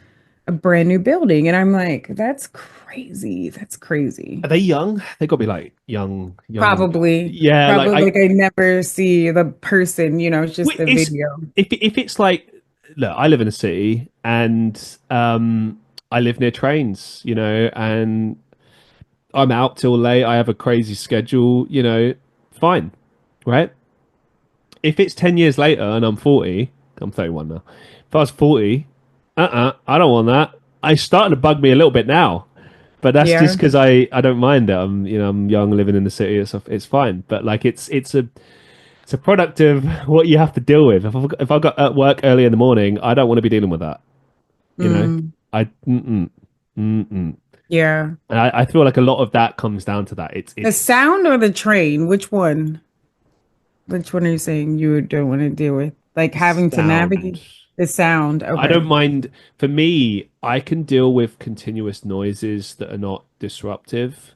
a brand new building. And I'm like, that's crazy. That's crazy. Are they young? They got to be like young. Probably, Yeah, like probably like I never see the person, it's just the it's video. if it's like, look, I live in a city, and I live near trains, and I'm out till late. I have a crazy schedule, fine, right? If it's 10 years later and I'm 40, I'm 31 now. If I was 40, I don't want that. It's starting to bug me a little bit now, but that's just Yeah. because I don't mind it. I'm young, living in the city. It's fine, but like it's a product of what you have to deal with. If I got at work early in the morning, I don't want to be dealing with that. You know, Mm, I mm-mm, mm-mm. yeah. And I feel like a lot of that comes down to that. The It's sound or the train? Which one? Which one are you saying you don't want to deal with? Like having to sound. navigate the sound. I Okay. don't mind. For me, I can deal with continuous noises that are not disruptive.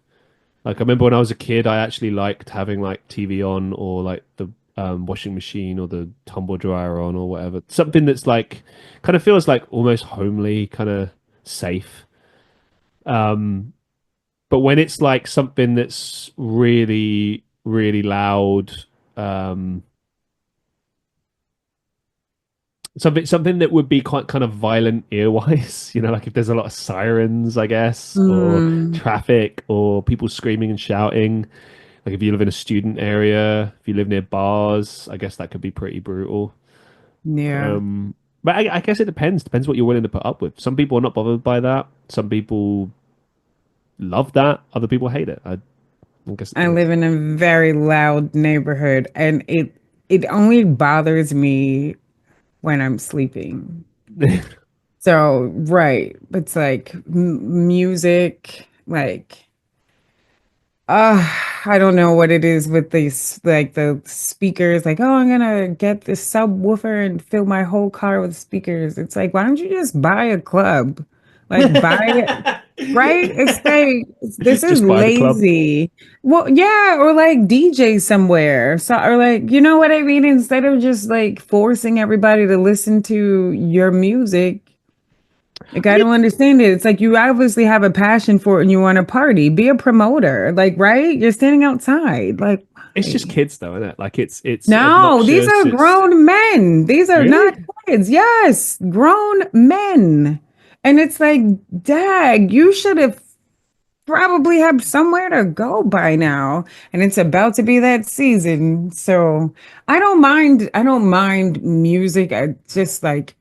Like I remember when I was a kid, I actually liked having like TV on or like the washing machine or the tumble dryer on or whatever. Something that's like kind of feels like almost homely, kind of safe. Um, but when it's like something that's really, really loud, um, something that would be quite kind of violent earwise, like if there's a lot of sirens, I guess, or Mm, traffic, or people screaming and shouting. Like if you live in a student area, if you live near bars, I guess that could be pretty brutal. yeah. But I guess it depends. Depends what you're willing to put up with. Some people are not bothered by that. Some people love that. Other people hate it. I guess it I live depends. in a very loud neighborhood, and it only bothers me when I'm sleeping. So, right, it's like music, like I don't know what it is with these like the speakers, like, oh, I'm gonna get this subwoofer and fill my whole car with speakers. It's like, why don't you just buy a club? Like buy it, right? It's like this is Just buy the club. lazy. Well, yeah, or like DJ somewhere. So or like, you know what I mean? Instead of just like forcing everybody to listen to your music, like I I mean, don't understand it. It's like you obviously have a passion for it and you want to party. Be a promoter. Like, right? You're standing outside. Like, it's just why? kids though, isn't it? Like it's No, these obnoxious. are It's grown men. These are not really. kids. Yes, grown men. And it's like, dag, you should have probably have somewhere to go by now. And it's about to be that season. So I don't mind music. I just like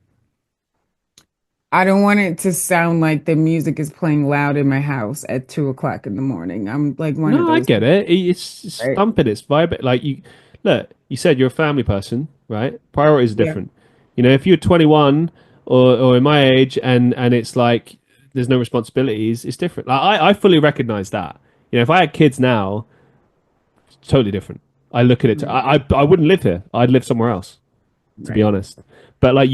I don't want it to sound like the music is playing loud in my house at 2 o'clock in the morning. I'm like one of No, I those get people, it. It's right? thumping, it's vibe. Like you look, you said you're a family person, right? Priorities are Yeah. different. If you're 21 or in my age and it's like there's no responsibilities, it's different. Like I fully recognize that. If I had kids now, it's totally different. I look at it. Mm, I wouldn't live here. I'd live somewhere else, to be right. honest. But like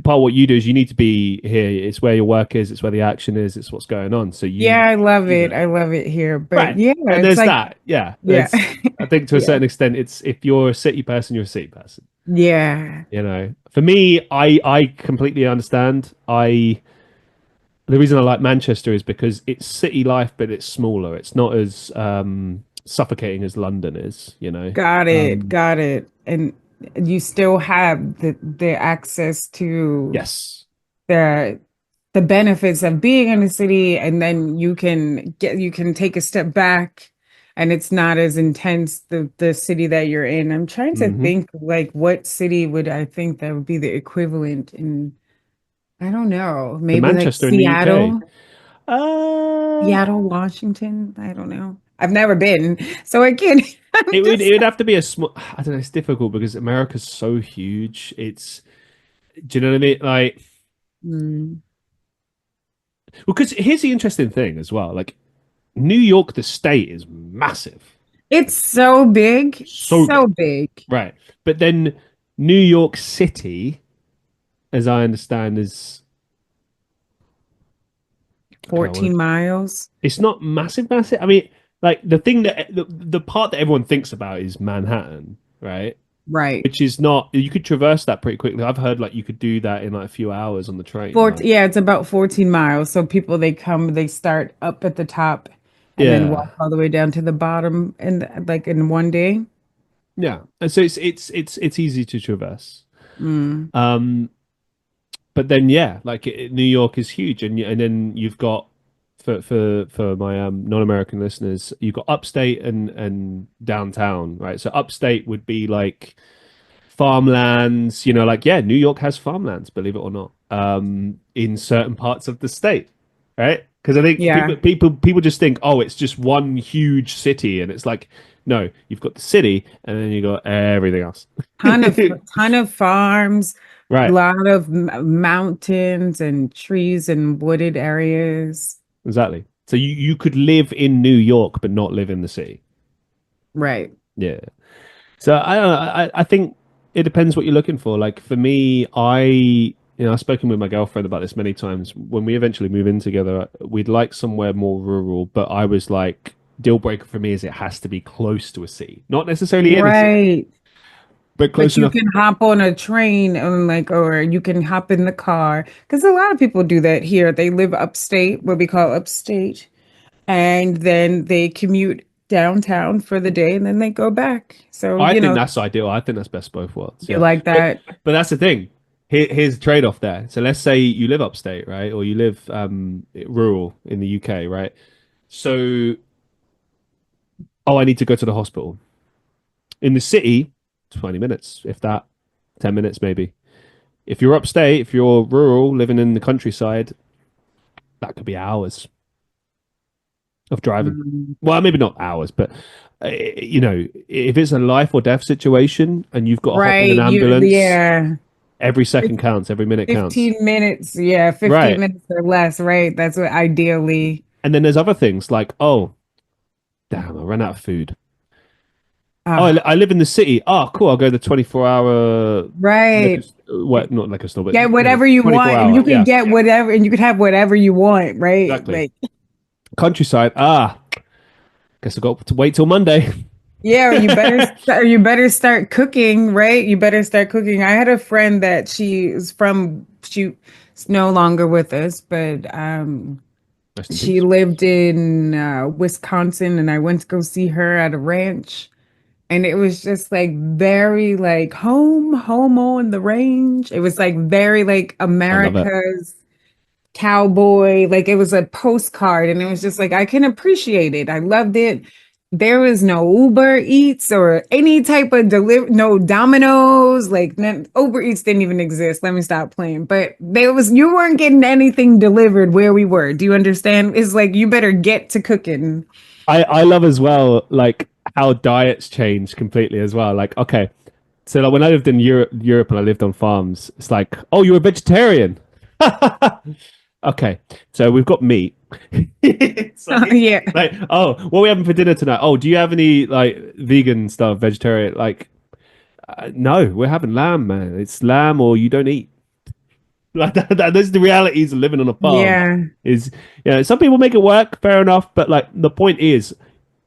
part of what you do is you need to be here. It's where your work is. It's where the action is. It's what's going on. So Yeah, I love you it. know, I love it here. But right. yeah, And it's there's like, that. Yeah. yeah. I think to a Yeah. certain extent, it's if you're a city person, you're a city person. Yeah. For me, I completely understand. The reason I like Manchester is because it's city life, but it's smaller. It's not as suffocating as London is. Got it. Um, Got it. And you still have the access to yes. the the benefits of being in a city, and then you can take a step back and it's not as intense the city that you're in. I'm trying to Hmm. think like what city would I think that would be the equivalent in I don't know, To maybe like Manchester in the UK. Uh, Seattle, Washington. I don't know. I've never been, so I can't. I'm it just would have to be a small. I don't know. It's difficult because America's so huge. Do you know what I mean? Like, Mm. well, because here's the interesting thing as well. Like, New York, the state is massive, It's so big, so so big, big. right? But then New York City, as I understand, is okay. 14 miles. It's not massive, massive. I mean, like the thing that the part that everyone thinks about is Manhattan, right? Right. Which is not. You could traverse that pretty quickly. I've heard like you could do that in like a few hours on the train. Like, Yeah, it's about 14 miles. So people they start up at the top and then yeah, walk all the way down to the bottom and like in one day. yeah. And so it's easy to traverse. Mm. Um, but then yeah, like New York is huge, and then you've got for my non-American listeners, you've got upstate and downtown, right? So upstate would be like farmlands, like yeah, New York has farmlands, believe it or not, in certain parts of the state, right? Because I think Yeah. people just think, oh, it's just one huge city, and it's like, no, you've got the city, and then you got everything else. Ton of ton of farms, a Right, lot of mountains and trees and wooded areas. exactly. So you could live in New York but not live in the city. Right. Yeah. So I don't know. I think it depends what you're looking for. Like for me, I've spoken with my girlfriend about this many times. When we eventually move in together, we'd like somewhere more rural, but I was like, deal breaker for me is it has to be close to a city, not necessarily in a city, Right. but But close you enough. can hop on a train and like, or you can hop in the car. Because a lot of people do that here. They live upstate, what we call upstate, and then they commute downtown for the day and then they go back. So, I think that's ideal. I think that's best both worlds. you Yeah, like but that. but that's the thing. here's the trade-off there. So let's say you live upstate, right? Or you live rural in the UK, right? So, oh, I need to go to the hospital. In the city, 20 minutes, if that, 10 minutes maybe. If you're upstate, if you're rural, living in the countryside, that could be hours of driving. Mm. Well, maybe not hours, but if it's a life or death situation and you've got to hop in an Right. ambulance, Yeah. every second counts, every minute counts. 15 minutes. Yeah. 15 Right. minutes or less. Right. That's what ideally. And then there's other things like, oh, damn, I ran out of food. Oh, Ah, I live in the city. Oh, cool. I'll go to the 24-hour, right. what, not like a store, but Get whatever you 24 want and you hour. can Yeah, get whatever and you can have whatever you want. Right. exactly. Like, Countryside. Guess I got to wait till Monday. yeah, or you better start cooking, right? You better start cooking. I had a friend that she's no longer with us, but Rest in she peace. lived in Wisconsin, and I went to go see her at a ranch, and it was just like very like home on the range. It was like very like I love it. America's cowboy. Like it was a postcard, and it was just like I can appreciate it. I loved it. There was no Uber Eats or any type of no Domino's. Like Uber Eats didn't even exist. Let me stop playing. But you weren't getting anything delivered where we were. Do you understand? It's like you better get to cooking. I love as well, like how diets change completely as well. Like, okay, so like when I lived in Europe and I lived on farms, it's like, oh, you're a vegetarian. Okay, so we've got meat. It's Yeah. oh, what are we having for dinner tonight? Oh, do you have any like vegan stuff, vegetarian? Like, no, we're having lamb, man. It's lamb or you don't eat. Like that's the realities of living on a farm. Yeah. Is some people make it work, fair enough, but like the point is,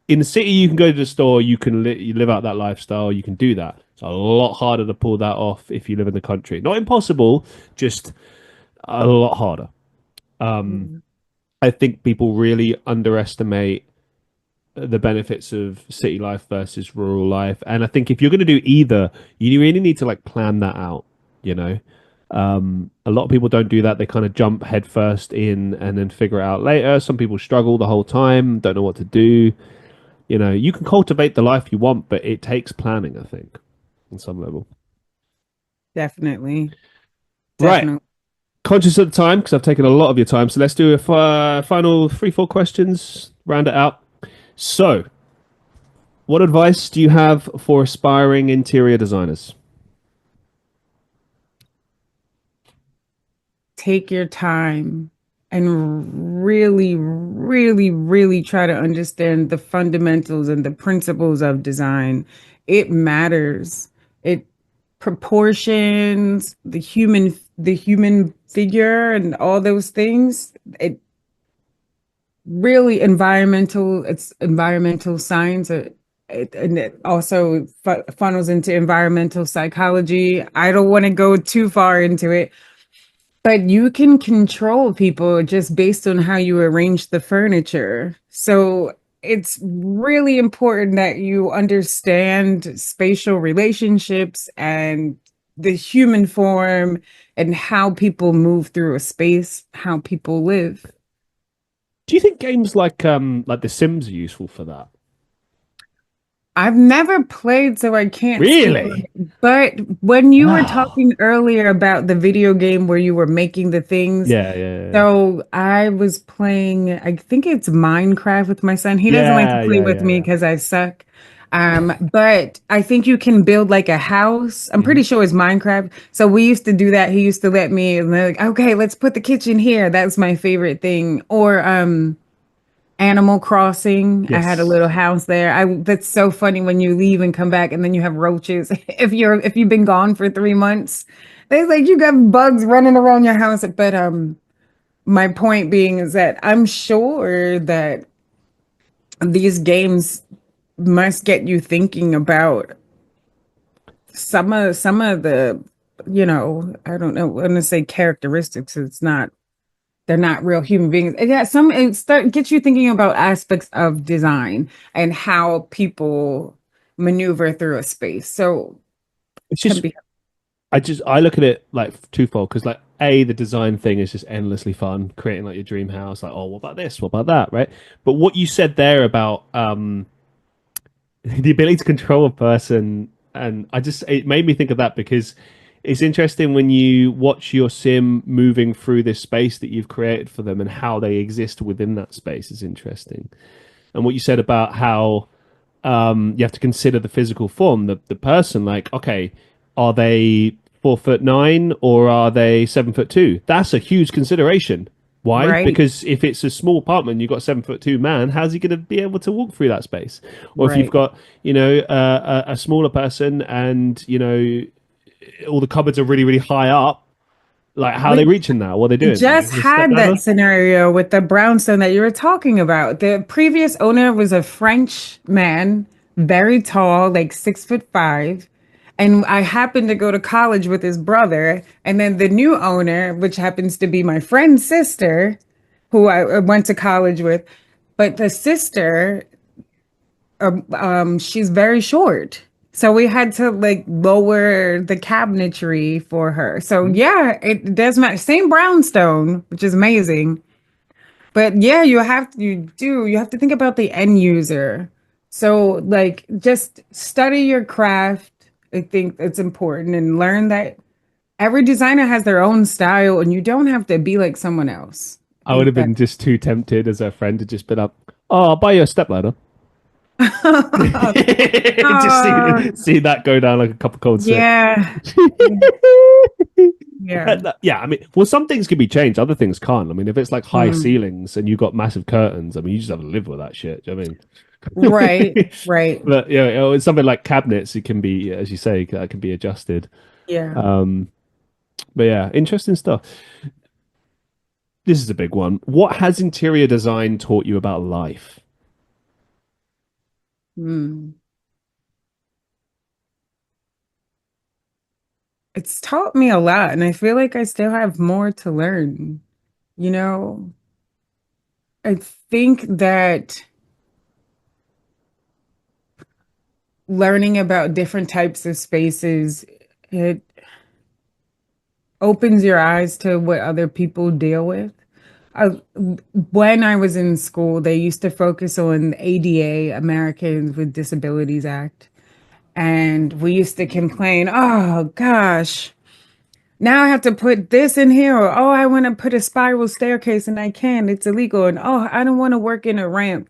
in the city you can go to the store, you can you live out that lifestyle, you can do that. It's a lot harder to pull that off if you live in the country. Not impossible, just a lot harder. I think people really underestimate the benefits of city life versus rural life. And I think if you're going to do either, you really need to like plan that out, you know. A lot of people don't do that. They kind of jump headfirst in and then figure it out later. Some people struggle the whole time, don't know what to do. You can cultivate the life you want, but it takes planning, I think, on some level. Definitely. Right. Definitely. Conscious of the time because I've taken a lot of your time. So let's do a final three, four questions, round it out. So, what advice do you have for aspiring interior designers? Take your time and really, really, really try to understand the fundamentals and the principles of design. It matters. It proportions, the human figure and all those things. It really it's environmental science. And it also funnels into environmental psychology. I don't want to go too far into it, but you can control people just based on how you arrange the furniture. So it's really important that you understand spatial relationships and the human form and how people move through a space, how people live. Do you think games like The Sims are useful for that? I've never played, so I can't speak on Really? it. But when you were Wow. talking earlier about the video game where you were making the things, Yeah. so I was playing, I think it's Minecraft with my son. He doesn't like to play with me Yeah. because I suck. But I think you can build like a house. I'm Mhm. pretty sure it's Minecraft. So we used to do that. He used to let me, and they're like, okay, let's put the kitchen here. That's my favorite thing. Or Animal Crossing. I had a Yes. little house there. I That's so funny when you leave and come back and then you have roaches. If you've been gone for 3 months, they like you got bugs running around your house. But my point being is that I'm sure that these games must get you thinking about some of the, I don't know, I'm gonna say characteristics. It's not they're not real human beings. And yeah, it gets you thinking about aspects of design and how people maneuver through a space. So It's can just be. I look at it like twofold because like a the design thing is just endlessly fun, creating like your dream house. Like, oh, what about this? What about that? Right? But what you said there about the ability to control a person, and I just it made me think of that because it's interesting when you watch your sim moving through this space that you've created for them and how they exist within that space is interesting. And what you said about how you have to consider the physical form, the person. Like, okay, are they 4'9" or are they 7'2"? That's a huge consideration. Why? Right, Because if it's a small apartment, you've got a 7'2" man. How's he going to be able to walk through that space? Or if you've right. got, a smaller person, and all the cupboards are really, really high up. Like, how are they We reaching that? What are they doing? just The step had that ladder. scenario with the brownstone that you were talking about. The previous owner was a French man, very tall, like 6'5". And I happened to go to college with his brother. And then the new owner, which happens to be my friend's sister, who I went to college with. But the sister, she's very short. So we had to like lower the cabinetry for her. So yeah, it does matter. Same brownstone, which is amazing. But yeah, you have to think about the end user. So like just study your craft. I think it's important and learn that every designer has their own style and you don't have to be like someone else. I I would think have that been just too tempted as a friend to just been up. Oh, I'll buy you a step ladder. Just Oh, see that go down like a cup of cold sick. yeah. Yeah. Yeah, I mean, well, some things can be changed, other things can't. I mean, if it's like high Mm. ceilings and you've got massive curtains, I mean, you just have to live with that shit. Do you know what I Right, mean? right. But yeah, it's something like cabinets. It can be, as you say, that can be adjusted. Yeah. Um, but yeah, interesting stuff. This is a big one. What has interior design taught you about life? Mm. It's taught me a lot, and I feel like I still have more to learn. You know, I think that learning about different types of spaces, it opens your eyes to what other people deal with. I, when I was in school, they used to focus on ADA, Americans with Disabilities Act. And we used to complain, oh gosh, now I have to put this in here, or oh, I want to put a spiral staircase and I can't, it's illegal. And oh, I don't want to work in a ramp.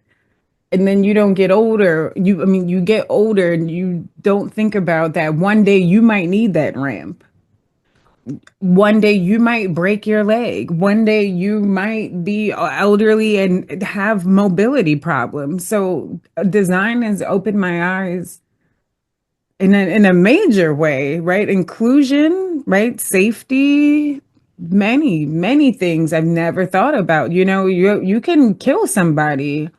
And then you don't get older. You get older and you don't think about that one day you might need that ramp. One day you might break your leg. One day you might be elderly and have mobility problems. So design has opened my eyes in a major way, right? Inclusion, right? Safety, many things I've never thought about. You can kill somebody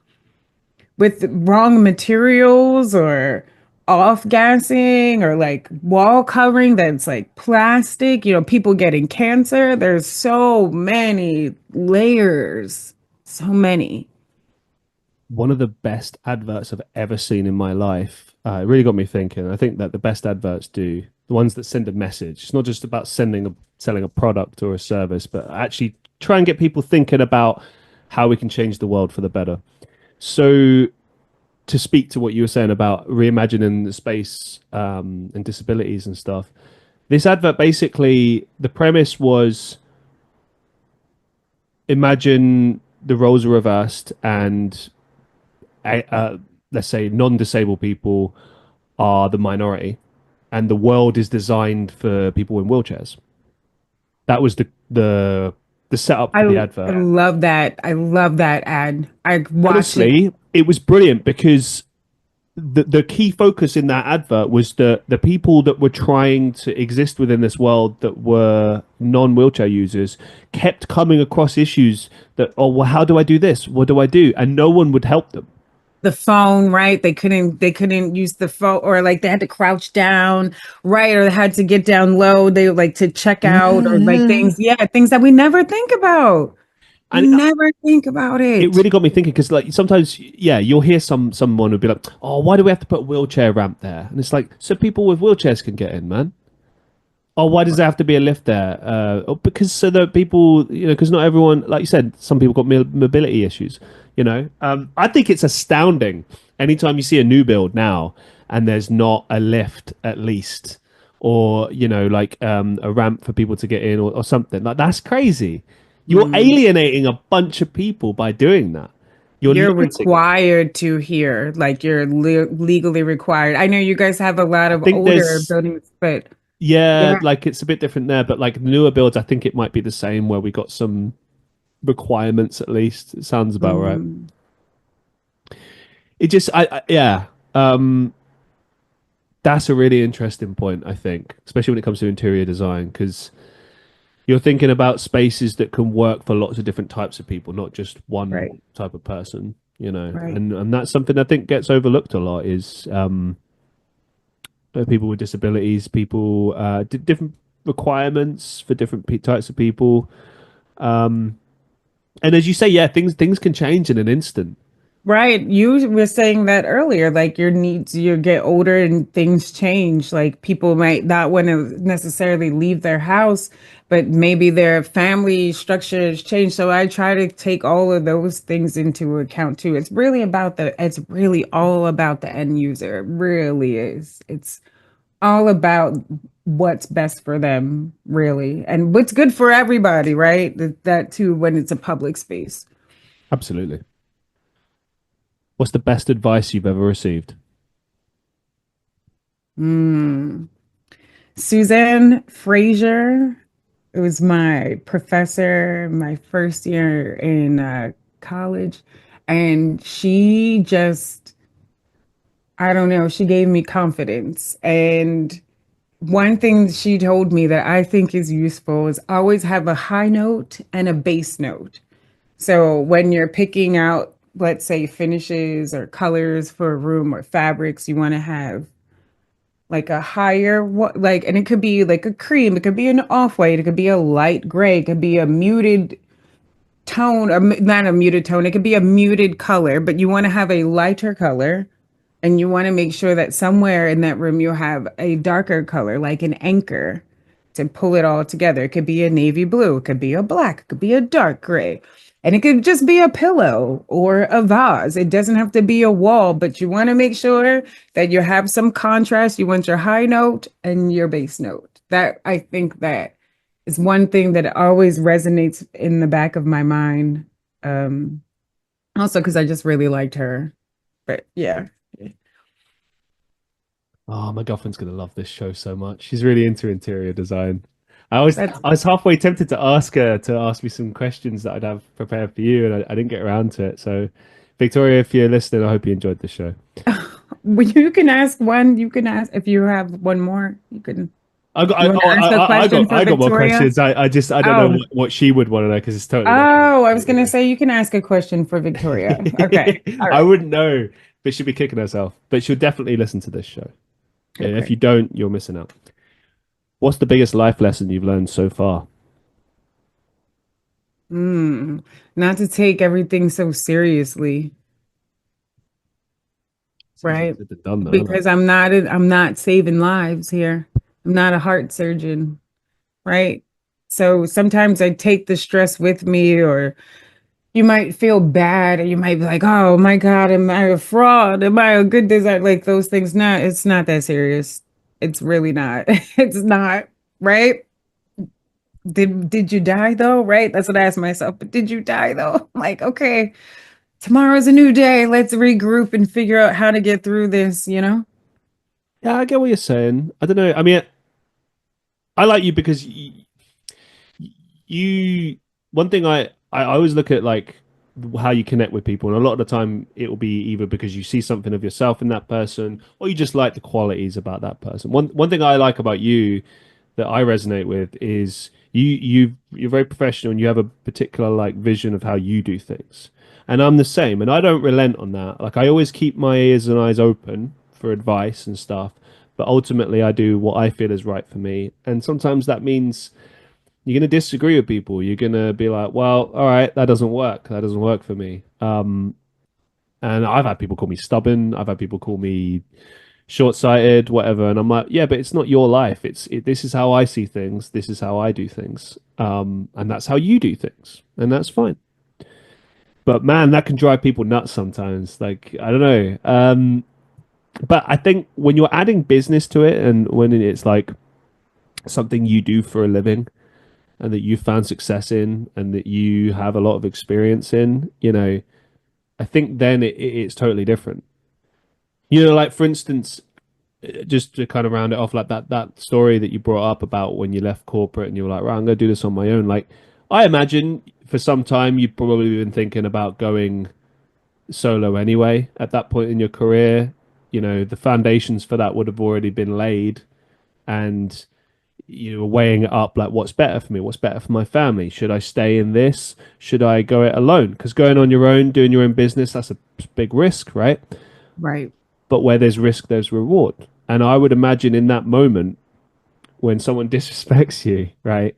with wrong materials or off gassing or like wall covering that's like plastic, people getting cancer. There's so many layers, so many. One of the best adverts I've ever seen in my life. It really got me thinking. I think that the best adverts do the ones that send a message. It's not just about selling a product or a service, but actually try and get people thinking about how we can change the world for the better. So, to speak to what you were saying about reimagining the space and disabilities and stuff, this advert basically the premise was imagine the roles are reversed and let's say non-disabled people are the minority and the world is designed for people in wheelchairs. That was the setup for the I advert. love that. I love that ad. I watch it. Honestly, it was brilliant because the key focus in that advert was the people that were trying to exist within this world that were non-wheelchair users kept coming across issues that, oh, well, how do I do this? What do I do? And no one would help them. The phone, right? They couldn't use the phone, or like they had to crouch down, right? Or they had to get down low. They like to check out or like Yeah. things, yeah, things that we never think about. We And never think about it it. really got me thinking because like sometimes yeah you'll hear someone who'll be like, oh, why do we have to put a wheelchair ramp there? And it's like, so people with wheelchairs can get in, man. Oh, why does there have to be a lift there? Because so that people, because not everyone, like you said, some people got mobility issues. I think it's astounding anytime you see a new build now and there's not a lift at least, or like a ramp for people to get in, or something like that's crazy. You're Mm. alienating a bunch of people by doing that. You're You're limiting it. required to here, like you're legally required. I know you guys have a lot I of think older there's buildings, but Yeah, yeah. like it's a bit different there, but like the newer builds, I think it might be the same where we got some requirements at least. It sounds about right. Mm, It just, yeah, um, that's a really interesting point, I think, especially when it comes to interior design, because you're thinking about spaces that can work for lots of different types of people, not just one right, type of person, right. and that's something I think gets overlooked a lot is people with disabilities, people different requirements for different types of people. Um, And as you say, yeah, things can change in an instant. Right. You were saying that earlier, like your needs, you get older and things change. Like people might not want to necessarily leave their house, but maybe their family structures change. So I try to take all of those things into account too. It's really all about the end user. It really is. It's all about what's best for them, really, and what's good for everybody, right? That too, when it's a public space. Absolutely. What's the best advice you've ever received? Mm. Suzanne Frazier. It was my professor my first year in college. And she just, I don't know, she gave me confidence. And one thing she told me that I think is useful is always have a high note and a base note. So when you're picking out, let's say, finishes or colors for a room or fabrics, you want to have like a higher what like, and it could be like a cream, it could be an off-white, it could be a light gray, it could be a muted tone, or not a muted tone, it could be a muted color, but you want to have a lighter color, and you want to make sure that somewhere in that room you have a darker color, like an anchor, to pull it all together. It could be a navy blue, it could be a black, it could be a dark gray, and it could just be a pillow or a vase. It doesn't have to be a wall, but you want to make sure that you have some contrast. You want your high note and your base note. That I think that is one thing that always resonates in the back of my mind. Um, Also because I just really liked her. But yeah. Oh, my girlfriend's gonna love this show so much. She's really into interior design. I was That's I was halfway tempted to ask her to ask me some questions that I'd have prepared for you, and I didn't get around to it. So, Victoria, if you're listening, I hope you enjoyed the show. well, you can ask one. You can ask if you have one more. I got You want to ask a question for I got more Victoria? questions. I don't know Oh, what she would want to know because it's totally different. oh, I was gonna say you can ask a question for Victoria. Okay. All I right. wouldn't know, but she'll be kicking herself. But she'll definitely listen to this show. Yeah, if Okay. you don't, you're missing out. What's the biggest life lesson you've learned so far? Hmm. Not to take everything so seriously, It's easier right? said than done, though, isn't it? Because I'm not saving lives here. I'm not a heart surgeon, right? So sometimes I take the stress with me, or you might feel bad, or you might be like, oh my God, am I a fraud? Am I a good designer? Like those things. Not, it's not that serious. It's really not. It's not, right? Did you die though? Right? That's what I ask myself. But did you die though? Like, okay, tomorrow's a new day. Let's regroup and figure out how to get through this, you know? Yeah, I get what you're saying. I don't know. I mean, I like you because you one thing I always look at like how you connect with people, and a lot of the time it will be either because you see something of yourself in that person or you just like the qualities about that person. One thing I like about you that I resonate with is you're very professional and you have a particular like vision of how you do things. And I'm the same, and I don't relent on that. Like I always keep my ears and eyes open for advice and stuff, but ultimately I do what I feel is right for me. And sometimes that means you're going to disagree with people. You're going to be like, well, all right, that doesn't work. That doesn't work for me. And I've had people call me stubborn. I've had people call me short-sighted, whatever. And I'm like, yeah, but it's not your life. This is how I see things. This is how I do things. And that's how you do things, and that's fine. But man, that can drive people nuts sometimes. Like, I don't know. But I think when you're adding business to it, and when it's like something you do for a living, and that you found success in, and that you have a lot of experience in, I think then it's totally different. Like for instance, just to kind of round it off, like that story that you brought up about when you left corporate and you were like, right, I'm going to do this on my own. Like, I imagine for some time you've probably been thinking about going solo anyway at that point in your career. The foundations for that would have already been laid, and you were weighing it up, like, what's better for me, what's better for my family, should I stay in this, should I go it alone? Because going on your own, doing your own business, that's a big risk, right? Right. But where there's risk, there's reward. And I would imagine in that moment when someone disrespects you, right,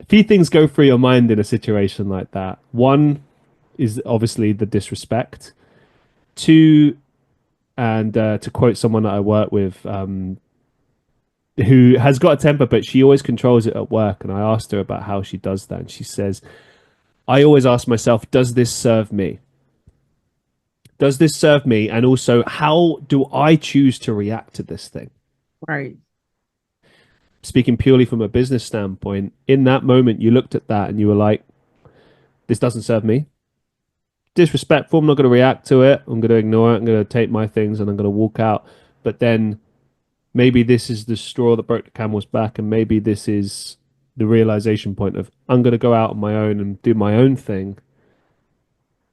a few things go through your mind in a situation like that. One is obviously the disrespect. Two, and to quote someone that I work with, who has got a temper, but she always controls it at work. And I asked her about how she does that. And she says, I always ask myself, does this serve me? Does this serve me? And also, how do I choose to react to this thing? Right. Speaking purely from a business standpoint, in that moment, you looked at that and you were like, this doesn't serve me. Disrespectful. I'm not going to react to it. I'm going to ignore it. I'm going to take my things and I'm going to walk out. But then maybe this is the straw that broke the camel's back, and maybe this is the realization point of, I'm going to go out on my own and do my own thing.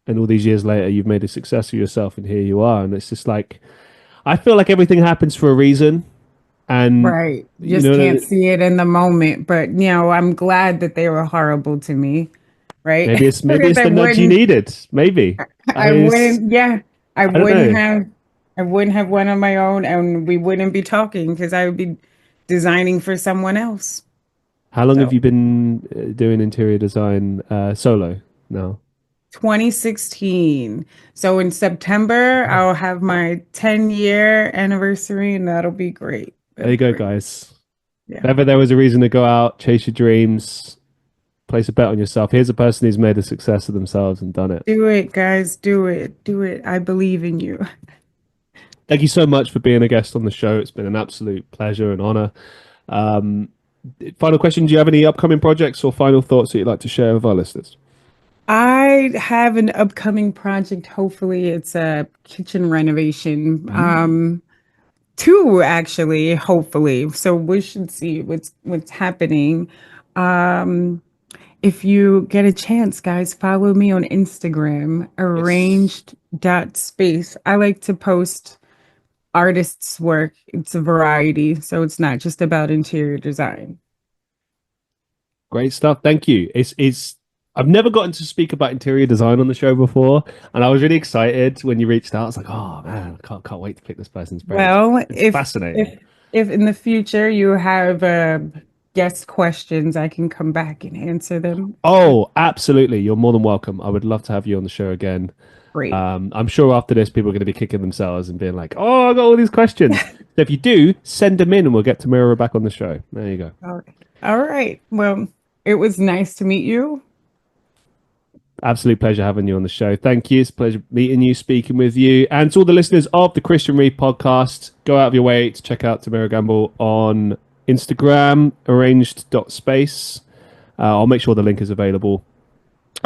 And all these years later, you've made a success of yourself, and here you are. And it's just like, I feel like everything happens for a reason. And, Right. you Just know, can't see it in the moment. But, I'm glad that they were horrible to me. Right. maybe Because it's the nudge you needed. Maybe. I wouldn't, yeah, I don't know. I wouldn't have went on my own, and we wouldn't be talking because I would be designing for someone else. How long have So you been doing interior design solo now? 2016. So in September, I'll have my 10-year anniversary, and that'll be great. There That'll you be go, great. guys. If Yeah. ever there was a reason to go out, chase your dreams, place a bet on yourself. Here's a person who's made a success of themselves and done it. Do it, guys. Do it. Do it. I believe in you. Thank you so much for being a guest on the show. It's been an absolute pleasure and honor. Um, Final question: do you have any upcoming projects or final thoughts that you'd like to share with our listeners? I have an upcoming project. Hopefully, it's a kitchen renovation. Ooh. Two actually, hopefully. So we should see what's happening. Um, if you get a chance, guys, follow me on Instagram, Yes. arranged.space. I like to post artists' work. It's a variety, so it's not just about interior design. Great stuff. Thank you. It's I've never gotten to speak about interior design on the show before, and I was really excited when you reached out. I was like, oh man, I can't wait to pick this person's brains. Well, It's fascinating. if in the future you have guest questions, I can come back and answer them. Oh, absolutely. You're more than welcome. I would love to have you on the show again. Great. I'm sure after this, people are going to be kicking themselves and being like, "Oh, I got all these questions." So if you do, send them in, and we'll get Tamera back on the show. There you go. All right. All right. Well, it was nice to meet you. Absolute pleasure having you on the show. Thank you. It's a pleasure meeting you, speaking with you, and to all the listeners of the Christian Reeve Podcast. Go out of your way to check out Tamera Gamble on Instagram, arranged.space. I'll make sure the link is available.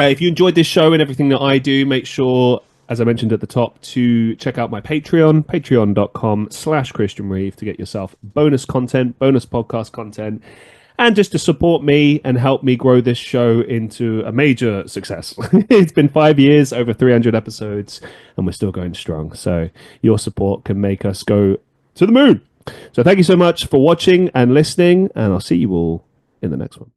If you enjoyed this show and everything that I do, make sure, as I mentioned at the top, to check out my Patreon, patreon.com/Christian Reeve, to get yourself bonus content, bonus podcast content, and just to support me and help me grow this show into a major success. It's been 5 years, over 300 episodes, and we're still going strong. So your support can make us go to the moon. So thank you so much for watching and listening, and I'll see you all in the next one.